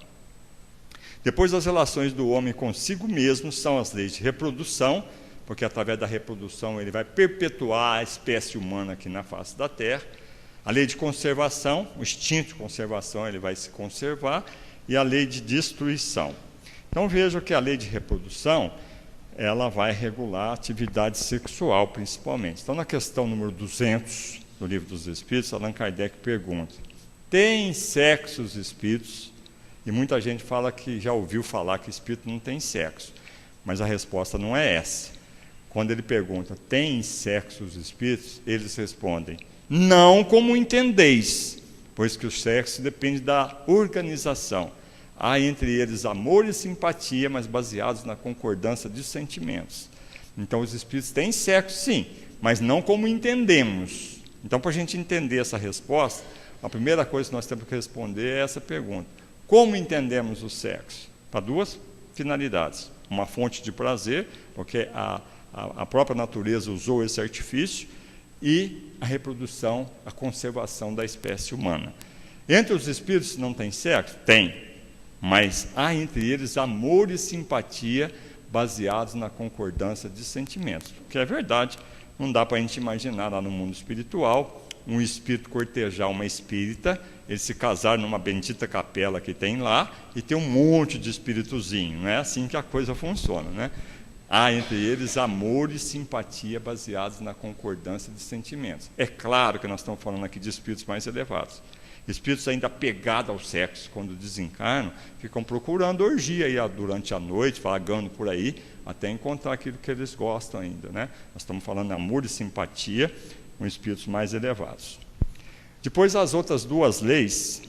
Depois, as relações do homem consigo mesmo são as leis de reprodução, porque através da reprodução ele vai perpetuar a espécie humana aqui na face da Terra. A lei de conservação, o instinto de conservação, ele vai se conservar, e a lei de destruição. Então vejam que a lei de reprodução, ela vai regular a atividade sexual principalmente. Então na questão número 200 do Livro dos Espíritos, Allan Kardec pergunta: tem sexo os espíritos? E muita gente fala que já ouviu falar que espírito não tem sexo, mas a resposta não é essa. Quando ele pergunta, tem sexo os espíritos? Eles respondem, não como entendeis, pois que o sexo depende da organização. Há entre eles amor e simpatia, mas baseados na concordância de sentimentos. Então os espíritos têm sexo sim, mas não como entendemos. Então, para a gente entender essa resposta, a primeira coisa que nós temos que responder é essa pergunta: como entendemos o sexo? Para duas finalidades: uma fonte de prazer, porque a própria natureza usou esse artifício, e a reprodução, a conservação da espécie humana. Entre os espíritos não tem sexo? Tem, mas há entre eles amor e simpatia baseados na concordância de sentimentos, porque é verdade, não dá para a gente imaginar lá no mundo espiritual um espírito cortejar uma espírita, eles se casar numa bendita capela que tem lá e ter um monte de espíritozinho. Não é assim que a coisa funciona, né? Há entre eles amor e simpatia baseados na concordância de sentimentos. É claro que nós estamos falando aqui de espíritos mais elevados. Espíritos ainda apegados ao sexo, quando desencarnam, ficam procurando orgia aí durante a noite, vagando por aí, até encontrar aquilo que eles gostam ainda, né? Nós estamos falando de amor e simpatia com espíritos mais elevados. Depois, as outras duas leis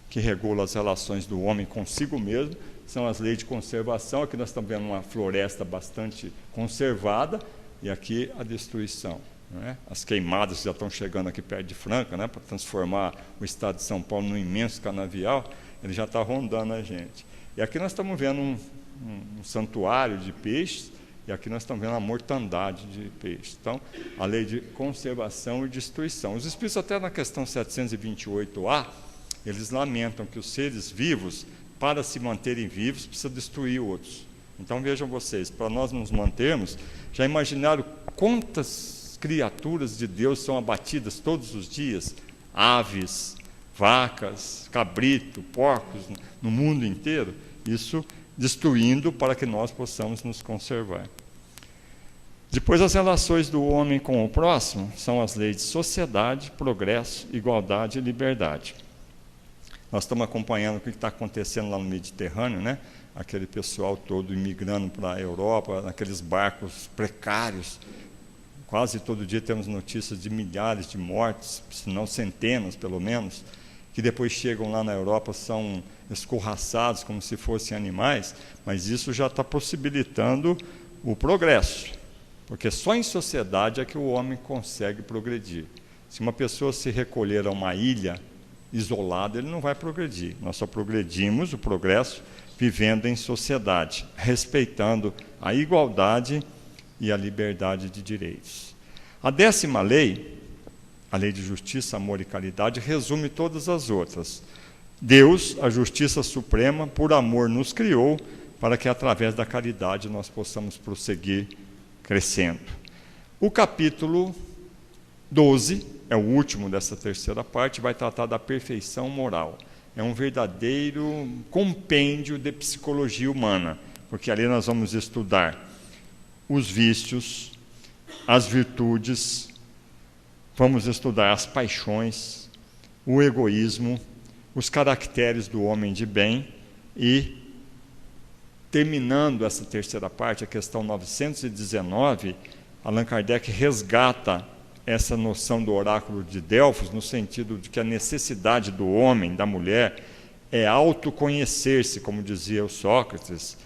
que regulam as relações do homem consigo mesmo são as leis de conservação. Aqui nós estamos vendo uma floresta bastante conservada, e aqui a destruição, né? As queimadas já estão chegando aqui perto de Franca, né? Para transformar o estado de São Paulo num imenso canavial, ele já está rondando a gente. E aqui nós estamos vendo um santuário de peixes, e aqui nós estamos vendo a mortandade de peixes. Então, a lei de conservação e destruição. Os espíritos, até na questão 728A, eles lamentam que os seres vivos, para se manterem vivos, precisam destruir outros. Então, vejam vocês, para nós nos mantermos, já imaginaram quantas criaturas de Deus são abatidas todos os dias? Aves, vacas, cabrito, porcos, no mundo inteiro. Isso destruindo para que nós possamos nos conservar. Depois, as relações do homem com o próximo são as leis de sociedade, progresso, igualdade e liberdade. Nós estamos acompanhando o que está acontecendo lá no Mediterrâneo, né? Aquele pessoal todo imigrando para a Europa, naqueles barcos precários. Quase todo dia temos notícias de milhares de mortes, se não centenas pelo menos, que depois chegam lá na Europa, são escorraçados como se fossem animais, mas isso já está possibilitando o progresso, porque só em sociedade é que o homem consegue progredir. Se uma pessoa se recolher a uma ilha isolada, ele não vai progredir. Nós só progredimos o progresso vivendo em sociedade, respeitando a igualdade e a liberdade de direitos. A 10ª lei, a lei de justiça, amor e caridade, resume todas as outras. Deus, a justiça suprema, por amor nos criou, para que através da caridade nós possamos prosseguir crescendo. O capítulo 12, é o último dessa terceira parte, vai tratar da perfeição moral. É um verdadeiro compêndio de psicologia humana, porque ali nós vamos estudar os vícios, as virtudes, vamos estudar as paixões, o egoísmo, os caracteres do homem de bem e, terminando essa terceira parte, a questão 919, Allan Kardec resgata essa noção do oráculo de Delfos, no sentido de que a necessidade do homem, da mulher, é autoconhecer-se, como dizia o Sócrates,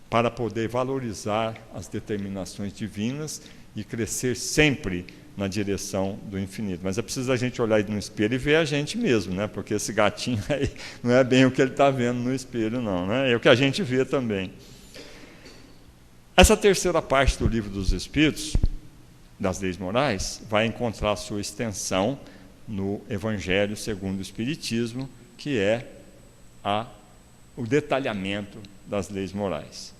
para poder valorizar as determinações divinas e crescer sempre na direção do infinito. Mas é preciso a gente olhar no espelho e ver a gente mesmo, né? Porque esse gatinho aí não é bem o que ele está vendo no espelho, não, né? É o que a gente vê também. Essa terceira parte do Livro dos Espíritos, das leis morais, vai encontrar sua extensão no Evangelho segundo o Espiritismo, que é o detalhamento das leis morais.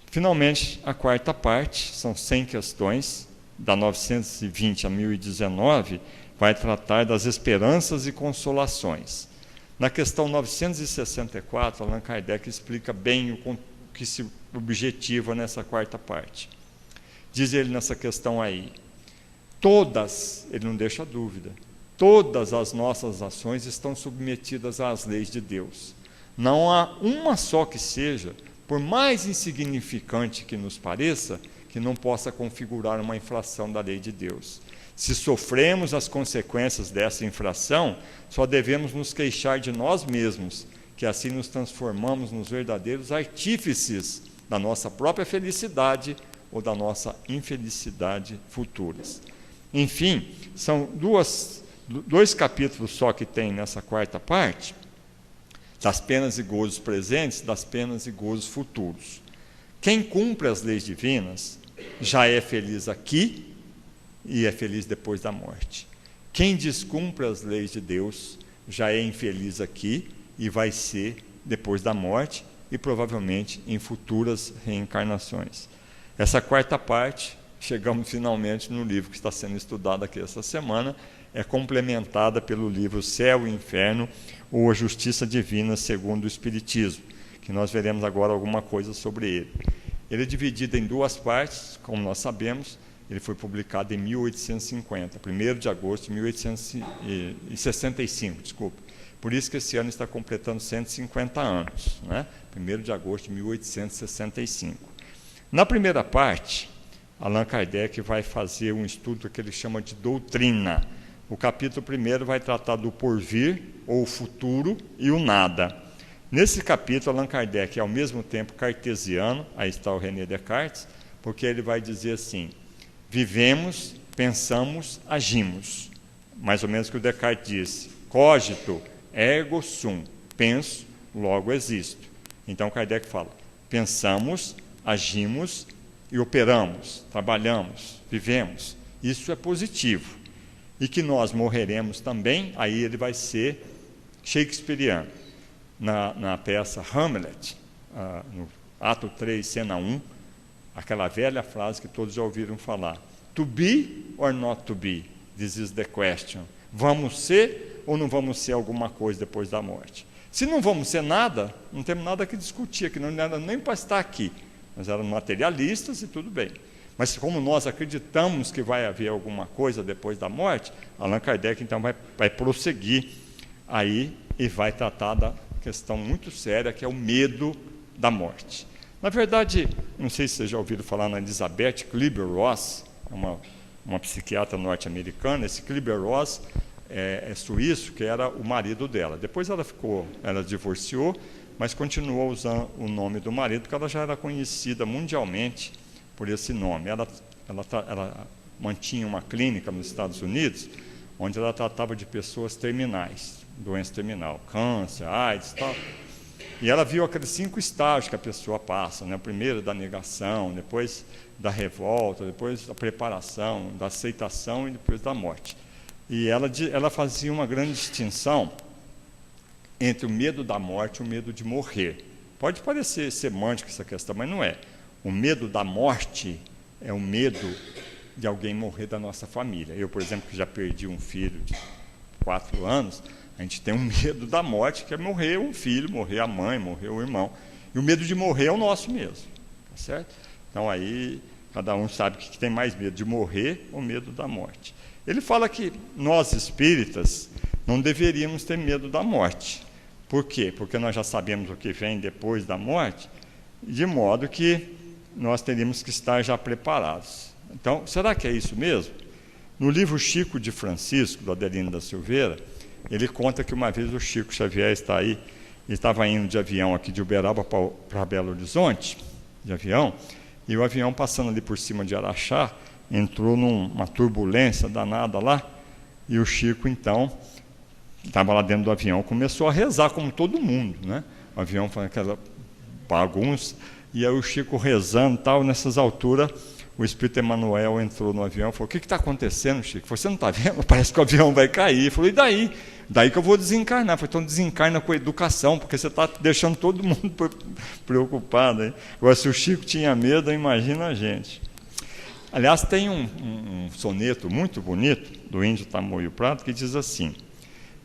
Finalmente, a quarta parte, são 100 questões, da 920 a 1019, vai tratar das esperanças e consolações. Na questão 964, Allan Kardec explica bem o que se objetiva nessa quarta parte. Diz ele nessa questão aí, todas, ele não deixa dúvida, todas as nossas ações estão submetidas às leis de Deus. Não há uma só que seja, por mais insignificante que nos pareça, que não possa configurar uma infração da lei de Deus. Se sofremos as consequências dessa infração, só devemos nos queixar de nós mesmos, que assim nos transformamos nos verdadeiros artífices da nossa própria felicidade ou da nossa infelicidade futuras. Enfim, são dois capítulos só que tem nessa quarta parte, das penas e gozos presentes, das penas e gozos futuros. Quem cumpre as leis divinas já é feliz aqui e é feliz depois da morte. Quem descumpre as leis de Deus já é infeliz aqui e vai ser depois da morte e provavelmente em futuras reencarnações. Essa quarta parte, chegamos finalmente no livro que está sendo estudado aqui essa semana, é complementada pelo livro Céu e Inferno, ou A Justiça Divina segundo o Espiritismo, que nós veremos agora alguma coisa sobre ele. Ele é dividido em duas partes, como nós sabemos, ele foi publicado em 1850, 1º de agosto de 1865, desculpe. Por isso que esse ano está completando 150 anos, né? 1º de agosto de 1865. Na primeira parte, Allan Kardec vai fazer um estudo que ele chama de doutrina. O capítulo 1º vai tratar do porvir, ou o futuro, e o nada. Nesse capítulo, Allan Kardec é ao mesmo tempo cartesiano, aí está o René Descartes, porque ele vai dizer assim, vivemos, pensamos, agimos. Mais ou menos o que o Descartes disse, cogito, ergo sum, penso, logo existo. Então Kardec fala, pensamos, agimos e operamos, trabalhamos, vivemos. Isso é positivo. E que nós morreremos também, aí ele vai ser shakespeariano. Na peça Hamlet, no ato 3, cena 1, aquela velha frase que todos já ouviram falar, to be or not to be, this is the question. Vamos ser ou não vamos ser alguma coisa depois da morte? Se não vamos ser nada, não temos nada que discutir aqui, não era nem para estar aqui. Nós éramos materialistas e tudo bem. Mas como nós acreditamos que vai haver alguma coisa depois da morte, Allan Kardec então vai prosseguir aí e vai tratar da questão muito séria, que é o medo da morte. Na verdade, não sei se vocês já ouviram falar na Elizabeth Kübler-Ross, uma psiquiatra norte-americana. Esse Kübler-Ross é suíço, que era o marido dela. Depois ela divorciou, mas continuou usando o nome do marido, porque ela já era conhecida mundialmente por esse nome. Ela mantinha uma clínica nos Estados Unidos, onde ela tratava de pessoas terminais, doença terminal, câncer, AIDS e tal. E ela viu aqueles 5 estágios que a pessoa passa, né? O primeiro da negação, depois da revolta, depois da preparação, da aceitação e depois da morte. E ela fazia uma grande distinção entre o medo da morte e o medo de morrer. Pode parecer semântica essa questão, mas não é. O medo da morte é o medo de alguém morrer da nossa família. Eu, por exemplo, que já perdi um filho de 4 anos, a gente tem um medo da morte, que é morrer um filho, morrer a mãe, morrer o irmão. E o medo de morrer é o nosso mesmo, tá certo? Então aí, cada um sabe que tem mais medo, de morrer ou medo da morte. Ele fala que nós espíritas não deveríamos ter medo da morte. Por quê? Porque nós já sabemos o que vem depois da morte, de modo que nós teríamos que estar já preparados. Então, será que é isso mesmo? No livro Chico de Francisco, do Adelino da Silveira, ele conta que uma vez o Chico Xavier estava indo de avião aqui de Uberaba para Belo Horizonte, de avião, e o avião passando ali por cima de Araxá, entrou numa turbulência danada lá, e o Chico, então, estava lá dentro do avião, começou a rezar como todo mundo, né? O avião foi aquela bagunça, e aí o Chico rezando e tal, nessas alturas, o Espírito Emmanuel entrou no avião e falou: o que está acontecendo, Chico? Você não está vendo? Parece que o avião vai cair. Ele falou: e daí? Daí que eu vou desencarnar. Eu falei: então desencarna com a educação, porque você está deixando todo mundo preocupado. Hein? Agora, se o Chico tinha medo, imagina a gente. Aliás, tem um soneto muito bonito, do índio Tamoio Prado, que diz assim: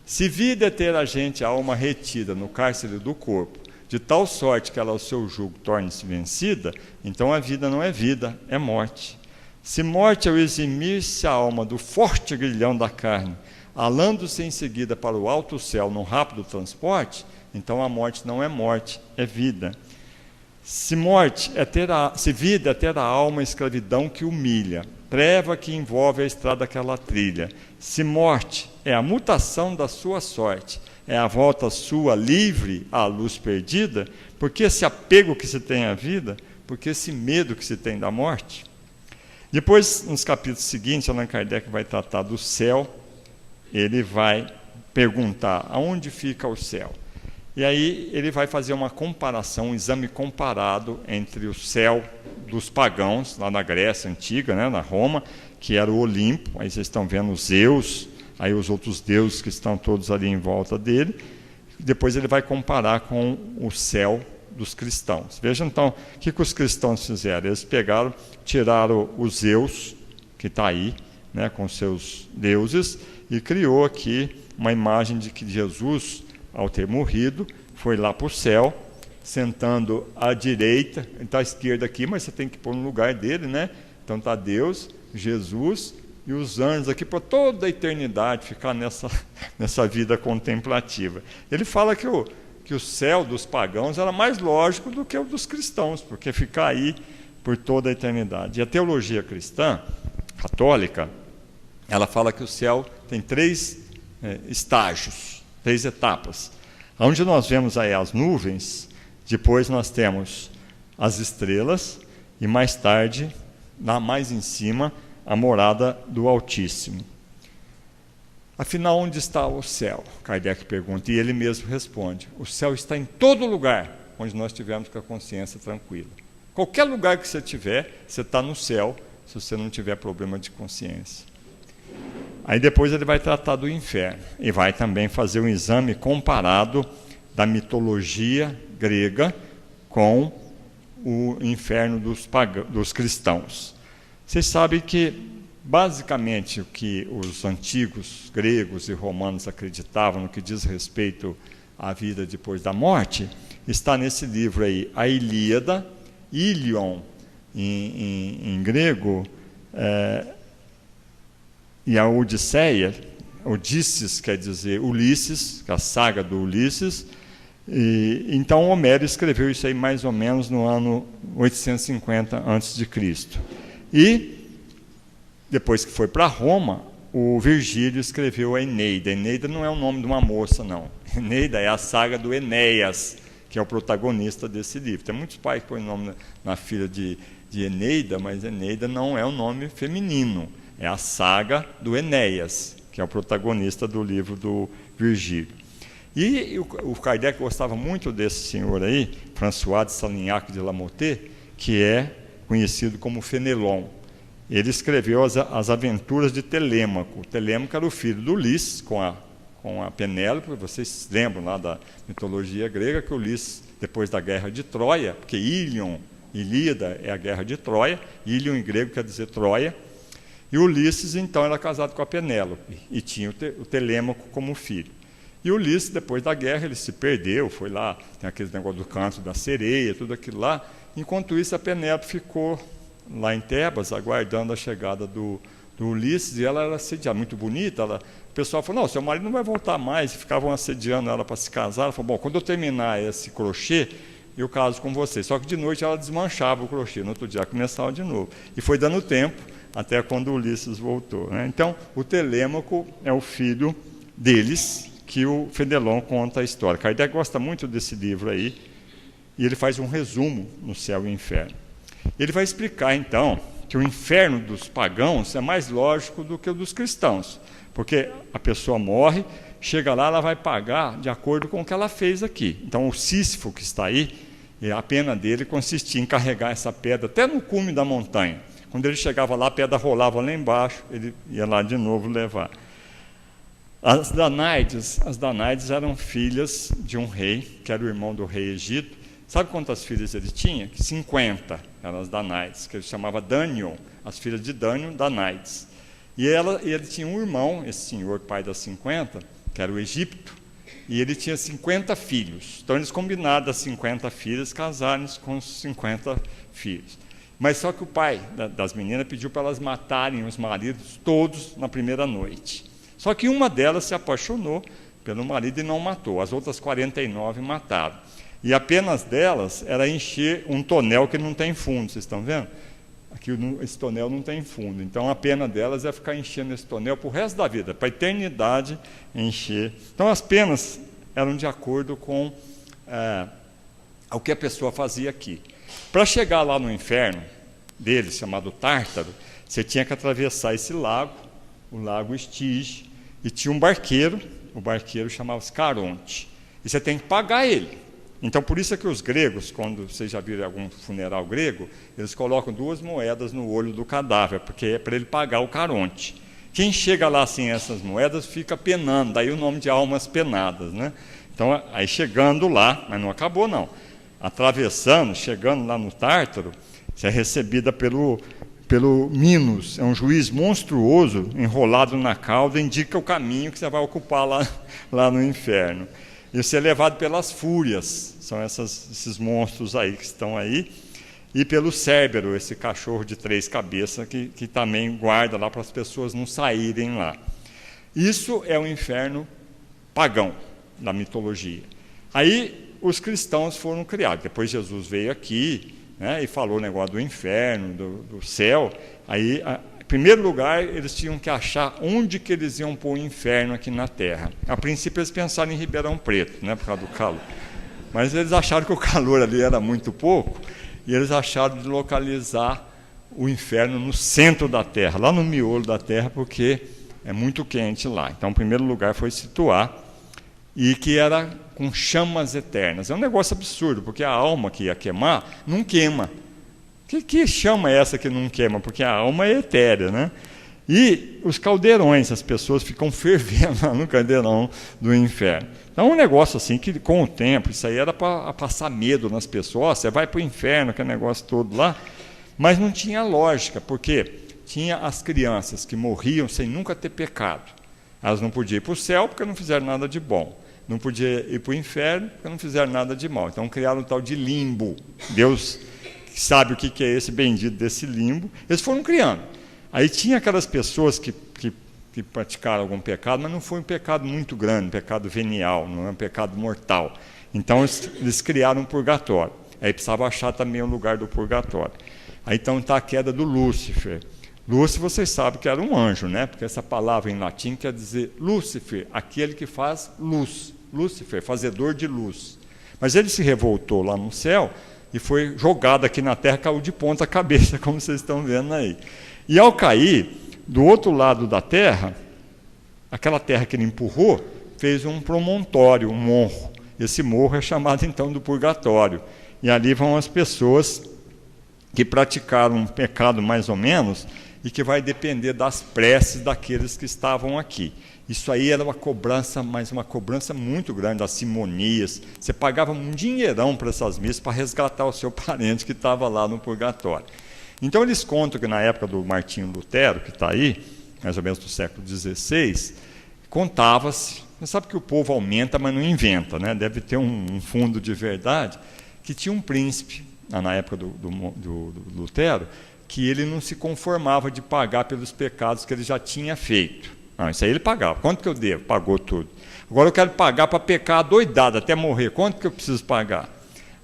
se vida é ter a gente a alma retida no cárcere do corpo, de tal sorte que ela ao seu jugo torne-se vencida, então a vida não é vida, é morte. Se morte é o eximir-se a alma do forte grilhão da carne, alando-se em seguida para o alto céu num rápido transporte, então a morte não é morte, é vida. Se vida é ter a alma escravidão que humilha, treva que envolve a estrada que ela trilha. Se morte é a mutação da sua sorte, é a volta sua livre à luz perdida, porque esse apego que se tem à vida, porque esse medo que se tem da morte. Depois, nos capítulos seguintes, Allan Kardec vai tratar do céu, ele vai perguntar aonde fica o céu. E aí ele vai fazer uma comparação, um exame comparado entre o céu dos pagãos, lá na Grécia Antiga, né, na Roma, que era o Olimpo, aí vocês estão vendo os Zeus, aí os outros deuses que estão todos ali em volta dele. Depois ele vai comparar com o céu dos cristãos. Vejam então, o que os cristãos fizeram? Eles pegaram, tiraram o Zeus, que está aí, né, com seus deuses, e criou aqui uma imagem de que Jesus, ao ter morrido, foi lá para o céu, sentando à direita, ele está à esquerda aqui, mas você tem que pôr no lugar dele, né? Então está Deus, Jesus e os anjos aqui para toda a eternidade, ficar nessa vida contemplativa. Ele fala que o céu dos pagãos era mais lógico do que o dos cristãos, porque ficar aí por toda a eternidade. E a teologia cristã, católica, ela fala que o céu tem 3 estágios, 3 etapas. Onde nós vemos aí as nuvens, depois nós temos as estrelas, e mais tarde, lá mais em cima, a morada do Altíssimo. Afinal, onde está o céu? Kardec pergunta, e ele mesmo responde: o céu está em todo lugar onde nós estivermos com a consciência tranquila. Qualquer lugar que você tiver, você está no céu, se você não tiver problema de consciência. Aí depois ele vai tratar do inferno, e vai também fazer um exame comparado da mitologia grega com o inferno dos cristãos. Vocês sabem que, basicamente, o que os antigos gregos e romanos acreditavam no que diz respeito à vida depois da morte, está nesse livro aí, a Ilíada, Ilion, em grego, e a Odisseia. Odisseus quer dizer Ulisses, a saga do Ulisses. E então Homero escreveu isso aí mais ou menos no ano 850 a.C. E depois que foi para Roma, o Virgílio escreveu a Eneida. Eneida não é o nome de uma moça, não. Eneida é a saga do Enéas, que é o protagonista desse livro. Tem muitos pais que põem o nome na filha de Eneida, mas Eneida não é o nome feminino. É a saga do Enéas, que é o protagonista do livro do Virgílio. E o Kardec gostava muito desse senhor aí, François de Salignac de Lamotte, que é conhecido como Fenelon. Ele escreveu as aventuras de Telêmaco. Telêmaco era o filho do Ulisses, com a Penélope. Vocês lembram lá da mitologia grega que Ulisses, depois da guerra de Troia, porque Ilion, Ilíada é a guerra de Troia, Ilion em grego quer dizer Troia, e Ulisses, então, era casado com a Penélope, e tinha o Telêmaco como filho. E Ulisses, depois da guerra, ele se perdeu, foi lá, tem aquele negócio do canto da sereia, tudo aquilo lá. Enquanto isso, a Penélope ficou lá em Tebas, aguardando a chegada do Ulisses, e ela era assediada, muito bonita. O pessoal falou: não, seu marido não vai voltar mais, e ficavam assediando ela para se casar. Ela falou: bom, quando eu terminar esse crochê, eu caso com você. Só que de noite ela desmanchava o crochê, no outro dia ela começava de novo. E foi dando tempo, até quando Ulisses voltou, né? Então, o Telêmaco é o filho deles, que o Fenelon conta a história. Kardec gosta muito desse livro aí, e ele faz um resumo no Céu e Inferno. Ele vai explicar, então, que o inferno dos pagãos é mais lógico do que o dos cristãos, porque a pessoa morre, chega lá, ela vai pagar de acordo com o que ela fez aqui. Então o Sísifo que está aí, a pena dele consistia em carregar essa pedra até no cume da montanha. Quando ele chegava lá, a pedra rolava lá embaixo, ele ia lá de novo levar. As Danaides eram filhas de um rei, que era o irmão do rei Egito. Sabe quantas filhas ele tinha? 50 eram as Danaides, que ele chamava Danion, as filhas de Danion, Danaides. E ele tinha um irmão, esse senhor, pai das 50, que era o Egito, e ele tinha 50 filhos. Então eles combinaram das 50 filhas casarem com os 50 filhos. Mas só que o pai das meninas pediu para elas matarem os maridos todos na primeira noite. Só que uma delas se apaixonou pelo marido e não matou. As outras 49 mataram. E apenas delas era encher um tonel que não tem fundo. Vocês estão vendo? Aqui esse tonel não tem fundo. Então a pena delas é ficar enchendo esse tonel para o resto da vida, para a eternidade encher. Então as penas eram de acordo com o que a pessoa fazia aqui. Para chegar lá no inferno dele, chamado Tártaro, você tinha que atravessar esse lago, o lago Estige, e tinha um barqueiro, o barqueiro chamava-se Caronte, e você tem que pagar ele. Então, por isso é que os gregos, quando vocês já viram algum funeral grego, eles colocam 2 moedas no olho do cadáver, porque é para ele pagar o Caronte. Quem chega lá sem essas moedas fica penando, daí o nome de almas penadas, né? Então, aí chegando lá, mas não acabou não, atravessando, chegando lá no Tártaro, você é recebida pelo Minos, é um juiz monstruoso, enrolado na cauda, indica o caminho que você vai ocupar lá no inferno. E você é levado pelas fúrias, são esses monstros aí que estão aí, e pelo Cérbero, esse cachorro de 3 cabeças, que também guarda lá para as pessoas não saírem lá. Isso é o inferno pagão da mitologia. Aí os cristãos foram criados, depois Jesus veio aqui, né, e falou o negócio do inferno, do céu. Aí, em primeiro lugar, eles tinham que achar onde que eles iam pôr o inferno aqui na Terra. A princípio eles pensaram em Ribeirão Preto, né, por causa do calor. Mas eles acharam que o calor ali era muito pouco, e eles acharam de localizar o inferno no centro da Terra, lá no miolo da Terra, porque é muito quente lá. Então, em primeiro lugar, foi situar, e que era com chamas eternas. É um negócio absurdo, porque a alma que ia queimar, não queima. Que chama é essa que não queima? Porque a alma é etérea, né? E os caldeirões, as pessoas ficam fervendo lá no caldeirão do inferno. Então é um negócio assim que, com o tempo, isso aí era para passar medo nas pessoas. Você vai para o inferno, aquele negócio todo lá. Mas não tinha lógica, porque tinha as crianças que morriam sem nunca ter pecado. Elas não podiam ir para o céu porque não fizeram nada de bom. Não podia ir para o inferno porque não fizeram nada de mal. Então criaram um tal de limbo. Deus sabe o que é esse bendito desse limbo. Eles foram criando. Aí tinha aquelas pessoas que praticaram algum pecado, mas não foi um pecado muito grande, um pecado venial, não é um pecado mortal. Então eles criaram um purgatório. Aí precisava achar também o lugar do purgatório. Aí então está a queda do Lúcifer. Lúcifer, vocês sabem que era um anjo, né? Porque essa palavra em latim quer dizer Lúcifer, aquele que faz luz. Lúcifer, fazedor de luz. Mas ele se revoltou lá no céu e foi jogado aqui na terra, caiu de ponta cabeça, como vocês estão vendo aí. E ao cair, do outro lado da terra, aquela terra que ele empurrou, fez um promontório, um morro. Esse morro é chamado então do purgatório. E ali vão as pessoas que praticaram um pecado mais ou menos e que vai depender das preces daqueles que estavam aqui. Isso aí era uma cobrança, mas uma cobrança muito grande, das simonias. Você pagava um dinheirão para essas missas para resgatar o seu parente que estava lá no purgatório. Então eles contam que na época do Martinho Lutero, que está aí, mais ou menos do século XVI, contava-se, você sabe que o povo aumenta, mas não inventa, né? Deve ter um fundo de verdade, que tinha um príncipe, na época do Lutero, que ele não se conformava de pagar pelos pecados que ele já tinha feito. Não, isso aí ele pagava. Quanto que eu devo? Pagou tudo. Agora eu quero pagar para pecar adoidado, até morrer. Quanto que eu preciso pagar?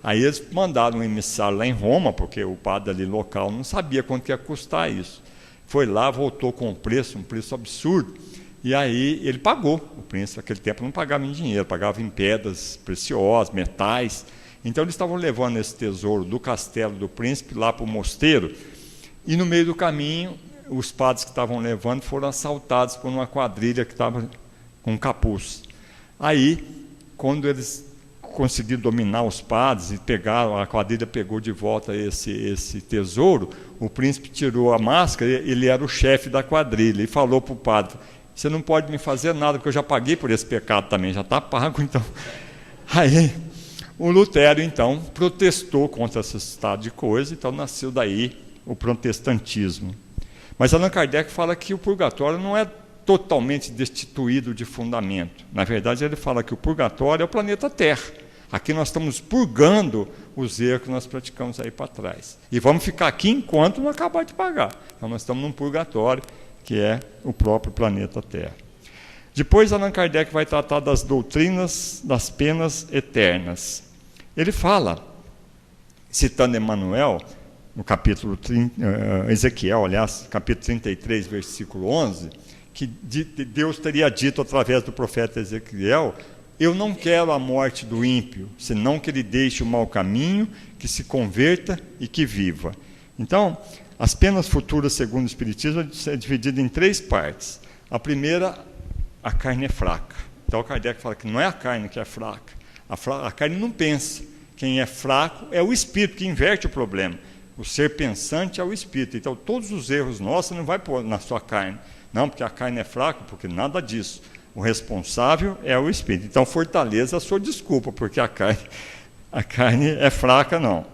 Aí eles mandaram um emissário lá em Roma, porque o padre ali local não sabia quanto que ia custar isso. Foi lá, voltou com um preço absurdo, e aí ele pagou. O príncipe, naquele tempo, não pagava em dinheiro, pagava em pedras preciosas, metais. Então eles estavam levando esse tesouro do castelo do príncipe lá para o mosteiro, E no meio do caminho, os padres que estavam levando foram assaltados por uma quadrilha que estava com capuz. Aí, quando eles conseguiram dominar os padres e pegaram, a quadrilha pegou de volta esse tesouro, o príncipe tirou a máscara, ele era o chefe da quadrilha, e falou para o padre: você não pode me fazer nada, porque eu já paguei por esse pecado também, já está pago, então. Aí, o Lutero, então, protestou contra esse estado de coisa, então nasceu daí o protestantismo. Mas Allan Kardec fala que o purgatório não é totalmente destituído de fundamento. Na verdade, ele fala que o purgatório é o planeta Terra. Aqui nós estamos purgando os erros que nós praticamos aí para trás. E vamos ficar aqui enquanto não acabar de pagar. Então nós estamos num purgatório, que é o próprio planeta Terra. Depois Allan Kardec vai tratar das doutrinas das penas eternas. Ele fala, citando Emmanuel, no capítulo Ezequiel, aliás, capítulo 33, versículo 11, que Deus teria dito através do profeta Ezequiel: eu não quero a morte do ímpio, senão que ele deixe o mau caminho, que se converta e que viva. Então, as penas futuras, segundo o Espiritismo, é dividida em 3 partes. A primeira, a carne é fraca. Então, o Kardec fala que não é a carne que é fraca. A carne não pensa. Quem é fraco é o espírito, que inverte o problema. O ser pensante é o espírito. Então, todos os erros nossos não vai pôr na sua carne. Não, porque a carne é fraca, porque nada disso. O responsável é o espírito. Então, fortaleça a sua desculpa, porque a carne é fraca, não.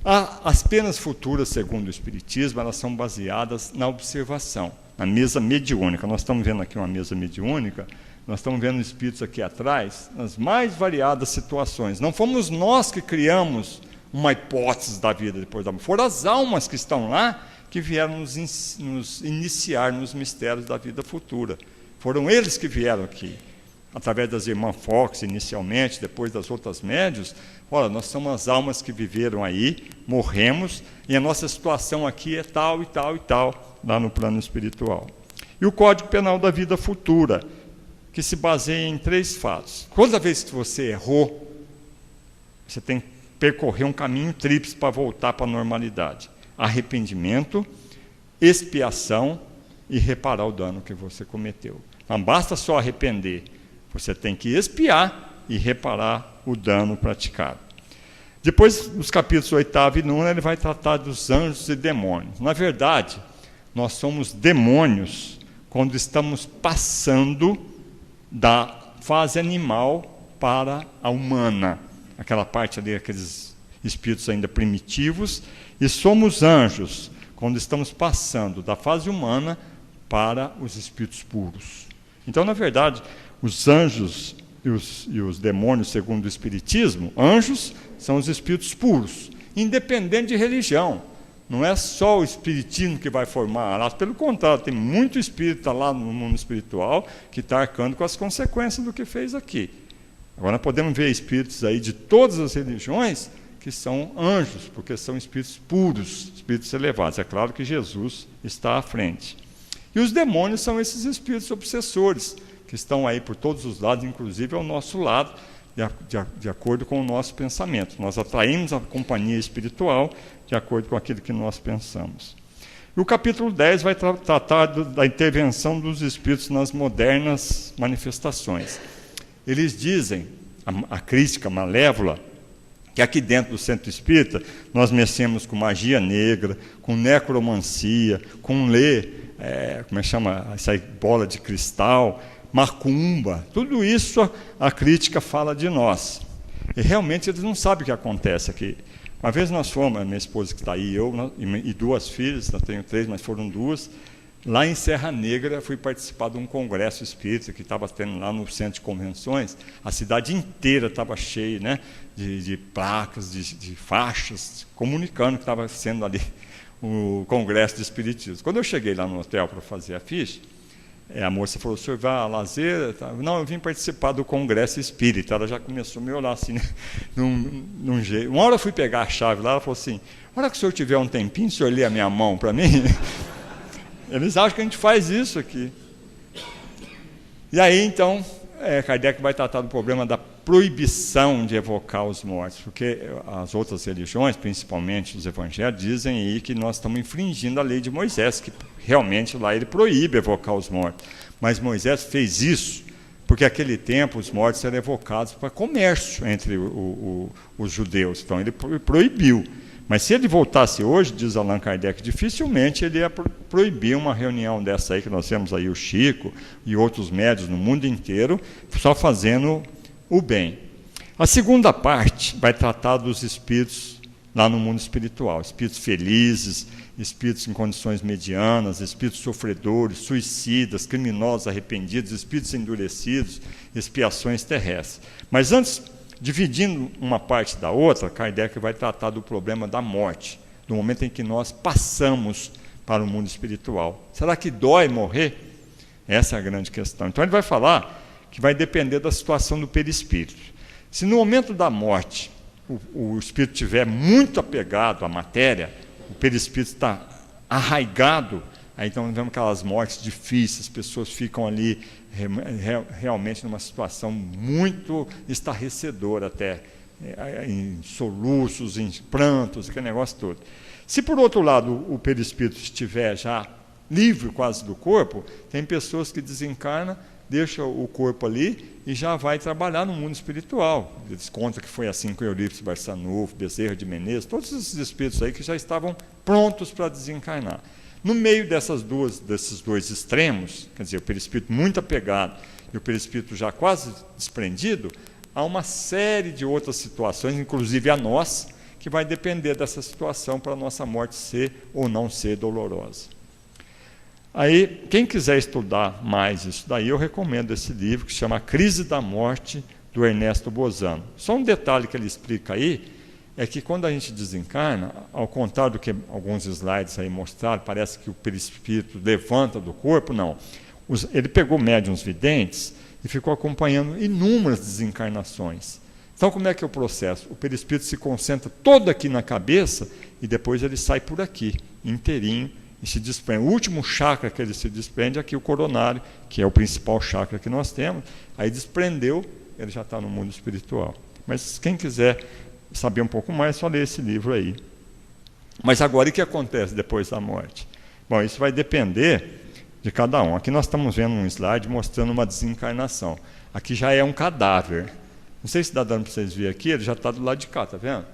As penas futuras, segundo o Espiritismo, elas são baseadas na observação, na mesa mediúnica. Nós estamos vendo aqui uma mesa mediúnica, nós estamos vendo espíritos aqui atrás, nas mais variadas situações. Não fomos nós que criamos uma hipótese da vida depois da morte. Foram as almas que estão lá que vieram nos iniciar nos mistérios da vida futura. Foram eles que vieram aqui, através das irmãs Fox, inicialmente, depois das outras médios. Olha, nós somos as almas que viveram aí, morremos, e a nossa situação aqui é tal e tal e tal, lá no plano espiritual. E o Código Penal da Vida Futura, que se baseia em 3 fatos. Toda vez que você errou, você tem que percorrer um caminho tríplice para voltar para a normalidade: arrependimento, expiação e reparar o dano que você cometeu. Não basta só arrepender, você tem que expiar e reparar o dano praticado. Depois, nos capítulos 8º e 9, ele vai tratar dos anjos e demônios. Na verdade, nós somos demônios quando estamos passando da fase animal para a humana, aquela parte ali, aqueles espíritos ainda primitivos, e somos anjos quando estamos passando da fase humana para os espíritos puros. Então, na verdade, os anjos e os demônios, segundo o Espiritismo, anjos são os espíritos puros, independente de religião. Não é só o espiritismo que vai formar lá, pelo contrário, tem muito espírita lá no mundo espiritual que está arcando com as consequências do que fez aqui. Agora, podemos ver espíritos aí de todas as religiões que são anjos, porque são espíritos puros, espíritos elevados. É claro que Jesus está à frente. E os demônios são esses espíritos obsessores, que estão aí por todos os lados, inclusive ao nosso lado, de acordo com o nosso pensamento. Nós atraímos a companhia espiritual de acordo com aquilo que nós pensamos. E o capítulo 10 vai tratar da intervenção dos espíritos nas modernas manifestações. Eles dizem, a crítica malévola, que aqui dentro do centro espírita nós mexemos com magia negra, com necromancia, com como é que chama, essa bola de cristal, macumba, tudo isso a crítica fala de nós. E realmente eles não sabem o que acontece aqui. Uma vez nós fomos, a minha esposa que está aí, eu e 2 filhas, eu tenho 3, mas foram 2, lá em Serra Negra, fui participar de um congresso espírita que estava tendo lá no centro de convenções. A cidade inteira estava cheia, né, de placas, de faixas, comunicando que estava sendo ali o congresso de espiritismo. Quando eu cheguei lá no hotel para fazer a ficha, a moça falou: o senhor vai a lazer? Não, eu vim participar do congresso espírita. Ela já começou a me olhar assim, num jeito. Uma hora eu fui pegar a chave lá, ela falou assim: a hora que o senhor tiver um tempinho, o senhor lê a minha mão para mim? Eles acham que a gente faz isso aqui. E aí, então, Kardec vai tratar do problema da proibição de evocar os mortos, porque as outras religiões, principalmente os evangelhos, dizem aí que nós estamos infringindo a lei de Moisés, que realmente lá ele proíbe evocar os mortos. Mas Moisés fez isso porque naquele tempo os mortos eram evocados para comércio entre os judeus, então ele proibiu. Mas se ele voltasse hoje, diz Allan Kardec, dificilmente ele ia proibir uma reunião dessa aí, que nós temos aí o Chico e outros médiuns no mundo inteiro, só fazendo o bem. A segunda parte vai tratar dos espíritos lá no mundo espiritual, espíritos felizes, espíritos em condições medianas, espíritos sofredores, suicidas, criminosos arrependidos, espíritos endurecidos, expiações terrestres. Mas antes, dividindo uma parte da outra, Kardec vai tratar do problema da morte, do momento em que nós passamos para o mundo espiritual. Será que dói morrer? Essa é a grande questão. Então ele vai falar que vai depender da situação do perispírito. Se no momento da morte o espírito estiver muito apegado à matéria, o perispírito está arraigado, aí então vemos aquelas mortes difíceis, as pessoas ficam ali realmente numa situação muito estarrecedora até, em soluços, em prantos, aquele negócio todo. Se por outro lado o perispírito estiver já livre quase do corpo, tem pessoas que desencarnam, deixa o corpo ali e já vai trabalhar no mundo espiritual. Eles contam que foi assim com Eurípides Barçanufo, Bezerra de Menezes, todos esses espíritos aí que já estavam prontos para desencarnar. No meio desses dois extremos, quer dizer, o perispírito muito apegado e o perispírito já quase desprendido, há uma série de outras situações, inclusive a nossa, que vai depender dessa situação para a nossa morte ser ou não ser dolorosa. Aí, quem quiser estudar mais isso daí, eu recomendo esse livro que se chama A Crise da Morte, do Ernesto Bozano. Só um detalhe que ele explica aí, é que quando a gente desencarna, ao contrário do que alguns slides aí mostraram, parece que o perispírito levanta do corpo, não. Ele pegou médiuns videntes e ficou acompanhando inúmeras desencarnações. Então, como é que é o processo? O perispírito se concentra todo aqui na cabeça e depois ele sai por aqui, inteirinho, e se desprende. O último chakra que ele se desprende é aqui, o coronário, que é o principal chakra que nós temos. Aí desprendeu, ele já está no mundo espiritual. Mas quem quiser saber um pouco mais, só ler esse livro aí. Mas agora, o que acontece depois da morte? Bom, isso vai depender de cada um. Aqui nós estamos vendo um slide mostrando uma desencarnação. Aqui já é um cadáver. Não sei se está dando para vocês verem aqui, ele já está do lado de cá, está vendo?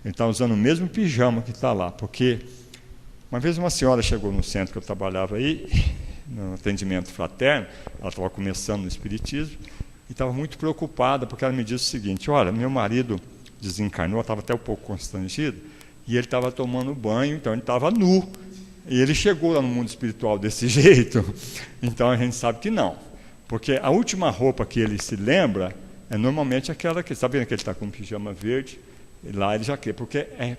Ele está usando o mesmo pijama que está lá, porque uma vez uma senhora chegou no centro que eu trabalhava aí, no atendimento fraterno, ela estava começando no espiritismo, e estava muito preocupada, porque ela me disse o seguinte: olha, meu marido desencarnou, estava até um pouco constrangido, e ele estava tomando banho, então ele estava nu, e ele chegou lá no mundo espiritual desse jeito. Então a gente sabe que não, porque a última roupa que ele se lembra é normalmente aquela que, está vendo que ele está com um pijama verde, e lá ele já quer, porque é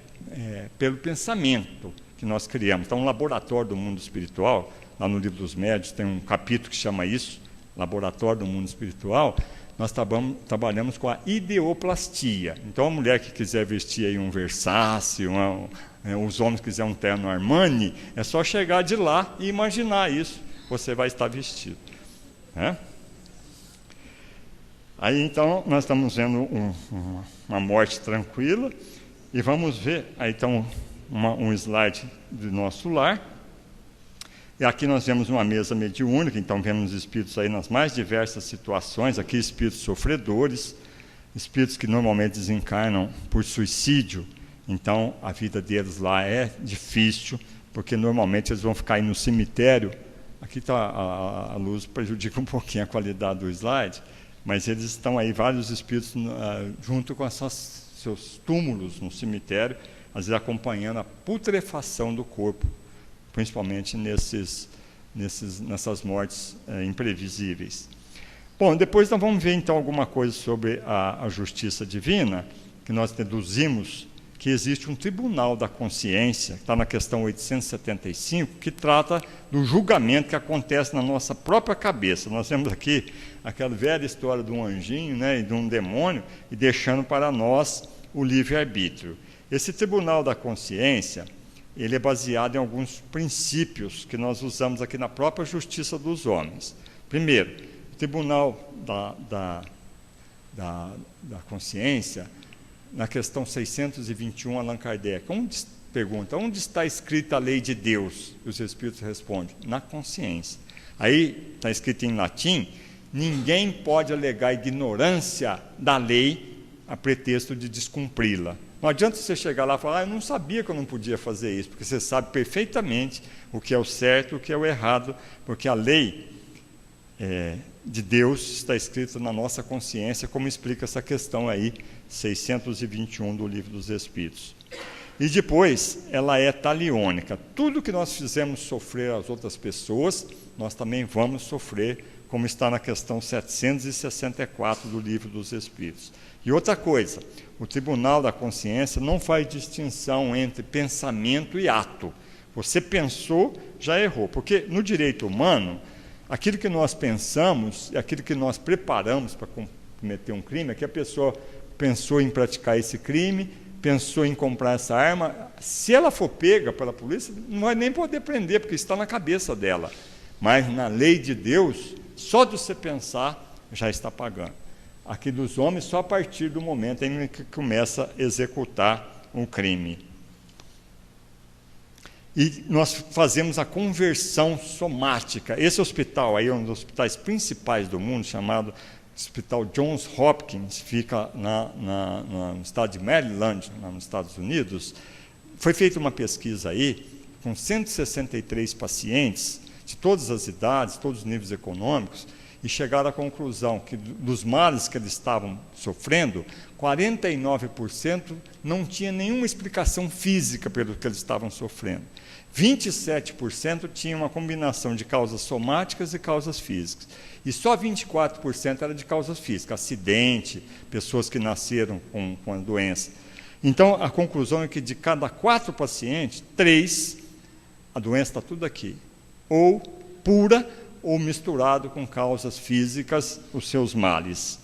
pelo pensamento que nós criamos. Então, um laboratório do mundo espiritual, lá no Livro dos Médiuns, tem um capítulo que chama isso, Laboratório do Mundo Espiritual, nós trabalhamos com a ideoplastia. Então, a mulher que quiser vestir aí um Versace, os homens que quiserem um terno Armani, é só chegar de lá e imaginar isso, você vai estar vestido. Né? Aí, então, nós estamos vendo uma morte tranquila, e vamos ver, aí, então, um slide do nosso lar. E aqui nós vemos uma mesa mediúnica, então vemos espíritos aí nas mais diversas situações, aqui espíritos sofredores, espíritos que normalmente desencarnam por suicídio, então a vida deles lá é difícil, porque normalmente eles vão ficar aí no cemitério. Aqui está a luz, prejudica um pouquinho a qualidade do slide, mas eles estão aí, vários espíritos, junto com seus túmulos no cemitério, às vezes acompanhando a putrefação do corpo, principalmente nessas mortes imprevisíveis. Bom, depois nós vamos ver então alguma coisa sobre a justiça divina, que nós deduzimos que existe um tribunal da consciência, que está na questão 875, que trata do julgamento que acontece na nossa própria cabeça. Nós temos aqui aquela velha história de um anjinho, né, e de um demônio, e deixando para nós o livre-arbítrio. Esse tribunal da consciência, ele é baseado em alguns princípios que nós usamos aqui na própria justiça dos homens. Primeiro, o Tribunal da Consciência, na questão 621, Allan Kardec, pergunta, onde está escrita a lei de Deus? E os Espíritos respondem, na consciência. Aí está escrito em latim, ninguém pode alegar ignorância da lei a pretexto de descumpri-la. Não adianta você chegar lá e falar, eu não sabia que eu não podia fazer isso, porque você sabe perfeitamente o que é o certo e o que é o errado, porque a lei de Deus está escrita na nossa consciência, como explica essa questão aí, 621 do Livro dos Espíritos. E depois, ela é taliônica. Tudo que nós fizemos sofrer as outras pessoas, nós também vamos sofrer, como está na questão 764 do Livro dos Espíritos. E outra coisa, o Tribunal da Consciência não faz distinção entre pensamento e ato. Você pensou, já errou. Porque no direito humano, aquilo que nós pensamos e aquilo que nós preparamos para cometer um crime, é que a pessoa pensou em praticar esse crime, pensou em comprar essa arma, se ela for pega pela polícia, não vai nem poder prender, porque está na cabeça dela. Mas na lei de Deus, só de você pensar, já está pagando. Aqui dos homens, só a partir do momento em que começa a executar um crime. E nós fazemos a conversão somática. Esse hospital aí é um dos hospitais principais do mundo, chamado Hospital Johns Hopkins, fica no estado de Maryland, nos Estados Unidos. Foi feita uma pesquisa aí, com 163 pacientes, de todas as idades, todos os níveis econômicos, e chegaram à conclusão que dos males que eles estavam sofrendo, 49% não tinha nenhuma explicação física pelo que eles estavam sofrendo. 27% tinha uma combinação de causas somáticas e causas físicas. E só 24% era de causas físicas, acidente, pessoas que nasceram com a doença. Então, a conclusão é que de cada 4 pacientes, 3, a doença está tudo aqui, ou pura ou misturado com causas físicas, os seus males.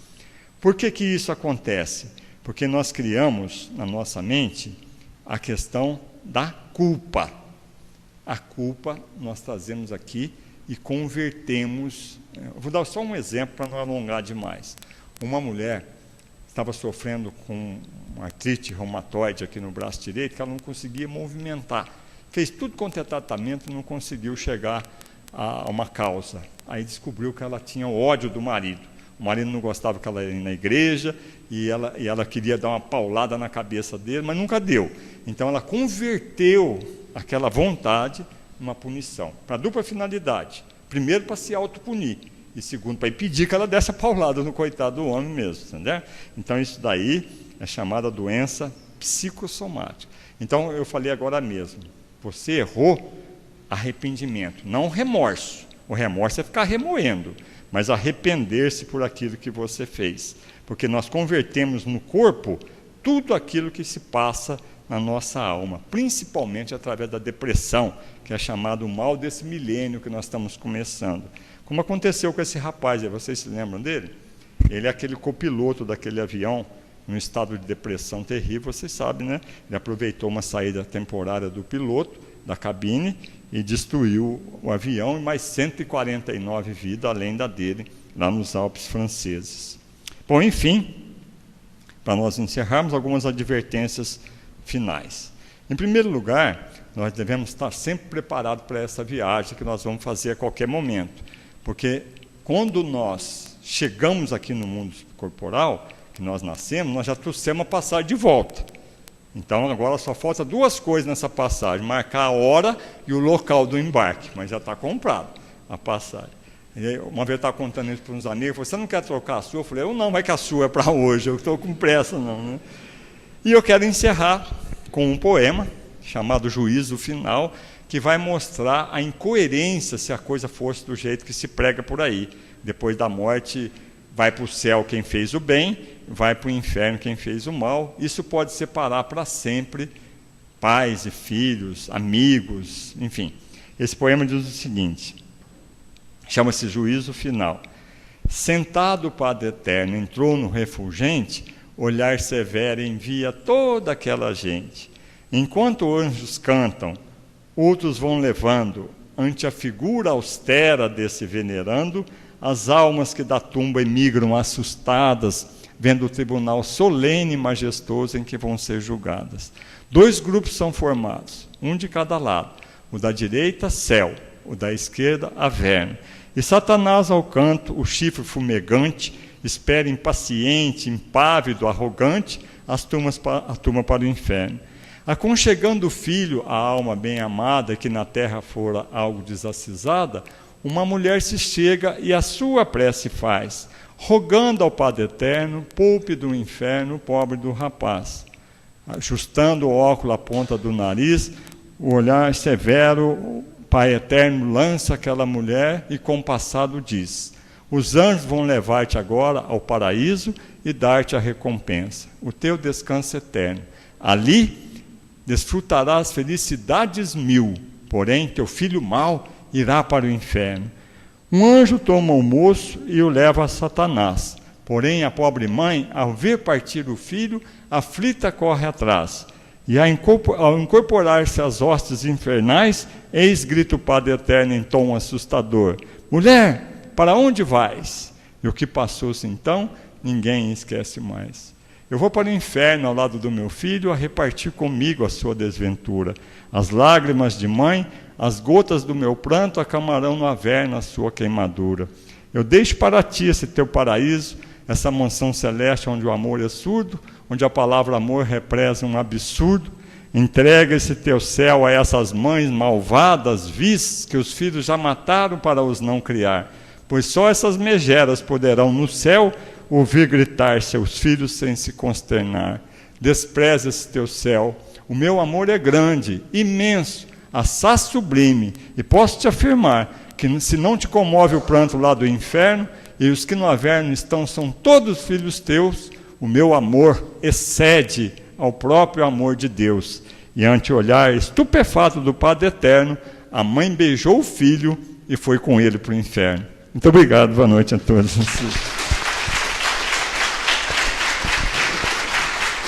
Por que isso acontece? Porque nós criamos na nossa mente a questão da culpa. A culpa nós trazemos aqui e convertemos. Vou dar só um exemplo para não alongar demais. Uma mulher estava sofrendo com uma artrite reumatoide aqui no braço direito, que ela não conseguia movimentar. Fez tudo quanto é tratamento e não conseguiu chegar a uma causa. Aí descobriu que ela tinha ódio do marido. O marido não gostava que ela ia na igreja e ela queria dar uma paulada na cabeça dele, mas nunca deu. Então ela converteu aquela vontade numa punição, para dupla finalidade. Primeiro, para se autopunir, e segundo, para impedir que ela desse a paulada no coitado do homem mesmo, entendeu? Então isso daí é chamada doença psicossomática. Então eu falei agora mesmo, você errou, arrependimento, não remorso. O remorso é ficar remoendo, mas arrepender-se por aquilo que você fez. Porque nós convertemos no corpo tudo aquilo que se passa na nossa alma, principalmente através da depressão, que é chamado o mal desse milênio que nós estamos começando. Como aconteceu com esse rapaz, vocês se lembram dele? Ele é aquele copiloto daquele avião, num estado de depressão terrível, vocês sabem, né? Ele aproveitou uma saída temporária do piloto, da cabine, e destruiu o avião e mais 149 vidas, além da dele, lá nos Alpes franceses. Bom, enfim, para nós encerrarmos, algumas advertências finais. Em primeiro lugar, nós devemos estar sempre preparados para essa viagem que nós vamos fazer a qualquer momento, porque quando nós chegamos aqui no mundo corporal, que nós nascemos, nós já trouxemos a passagem de volta. Então, agora só falta 2 coisas nessa passagem, marcar a hora e o local do embarque, mas já está comprado a passagem. E uma vez eu estava contando isso para uns amigos, você não quer trocar a sua? Eu falei, eu não, vai que a sua é para hoje, eu estou com pressa não, né? E eu quero encerrar com um poema, chamado Juízo Final, que vai mostrar a incoerência se a coisa fosse do jeito que se prega por aí. Depois da morte, vai para o céu quem fez o bem, vai para o inferno quem fez o mal. Isso pode separar para sempre pais e filhos, amigos, enfim. Esse poema diz o seguinte, chama-se Juízo Final. Sentado o Padre Eterno em trono refulgente, olhar severo envia toda aquela gente. Enquanto anjos cantam, outros vão levando, ante a figura austera desse venerando, as almas que da tumba emigram assustadas, vendo o tribunal solene e majestoso em que vão ser julgadas. 2 grupos são formados, um de cada lado. O da direita, céu, o da esquerda, averno. E Satanás ao canto, o chifre fumegante, espera impaciente, impávido, arrogante, a turma para o inferno. Aconchegando o filho, a alma bem-amada, que na terra fora algo desacisada, uma mulher se chega e a sua prece faz, rogando ao Padre Eterno, poupe do inferno o pobre do rapaz. Ajustando o óculo à ponta do nariz, o olhar severo, o Pai Eterno lança aquela mulher e compassado diz: os anjos vão levar-te agora ao paraíso e dar-te a recompensa, o teu descanso eterno. Ali desfrutarás felicidades 1000, porém teu filho mau irá para o inferno. Um anjo toma o moço e o leva a Satanás. Porém a pobre mãe, ao ver partir o filho, aflita corre atrás. E ao incorporar-se às hostes infernais, eis grita o Padre Eterno em tom assustador: mulher, para onde vais? E o que passou-se então, ninguém esquece mais. Eu vou para o inferno ao lado do meu filho, a repartir comigo a sua desventura. As lágrimas de mãe, as gotas do meu pranto, acalmarão no averno a sua queimadura. Eu deixo para ti esse teu paraíso, essa mansão celeste onde o amor é surdo, onde a palavra amor represa um absurdo. Entrega esse teu céu a essas mães malvadas, vis, que os filhos já mataram para os não criar. Pois só essas megeras poderão no céu ouvir gritar seus filhos sem se consternar. Despreza esse teu céu, o meu amor é grande, imenso, assaz sublime, e posso te afirmar que se não te comove o pranto lá do inferno, e os que no averno estão são todos filhos teus, o meu amor excede ao próprio amor de Deus. E ante o olhar estupefato do Padre Eterno, a mãe beijou o filho e foi com ele para o inferno. Muito obrigado, boa noite a todos.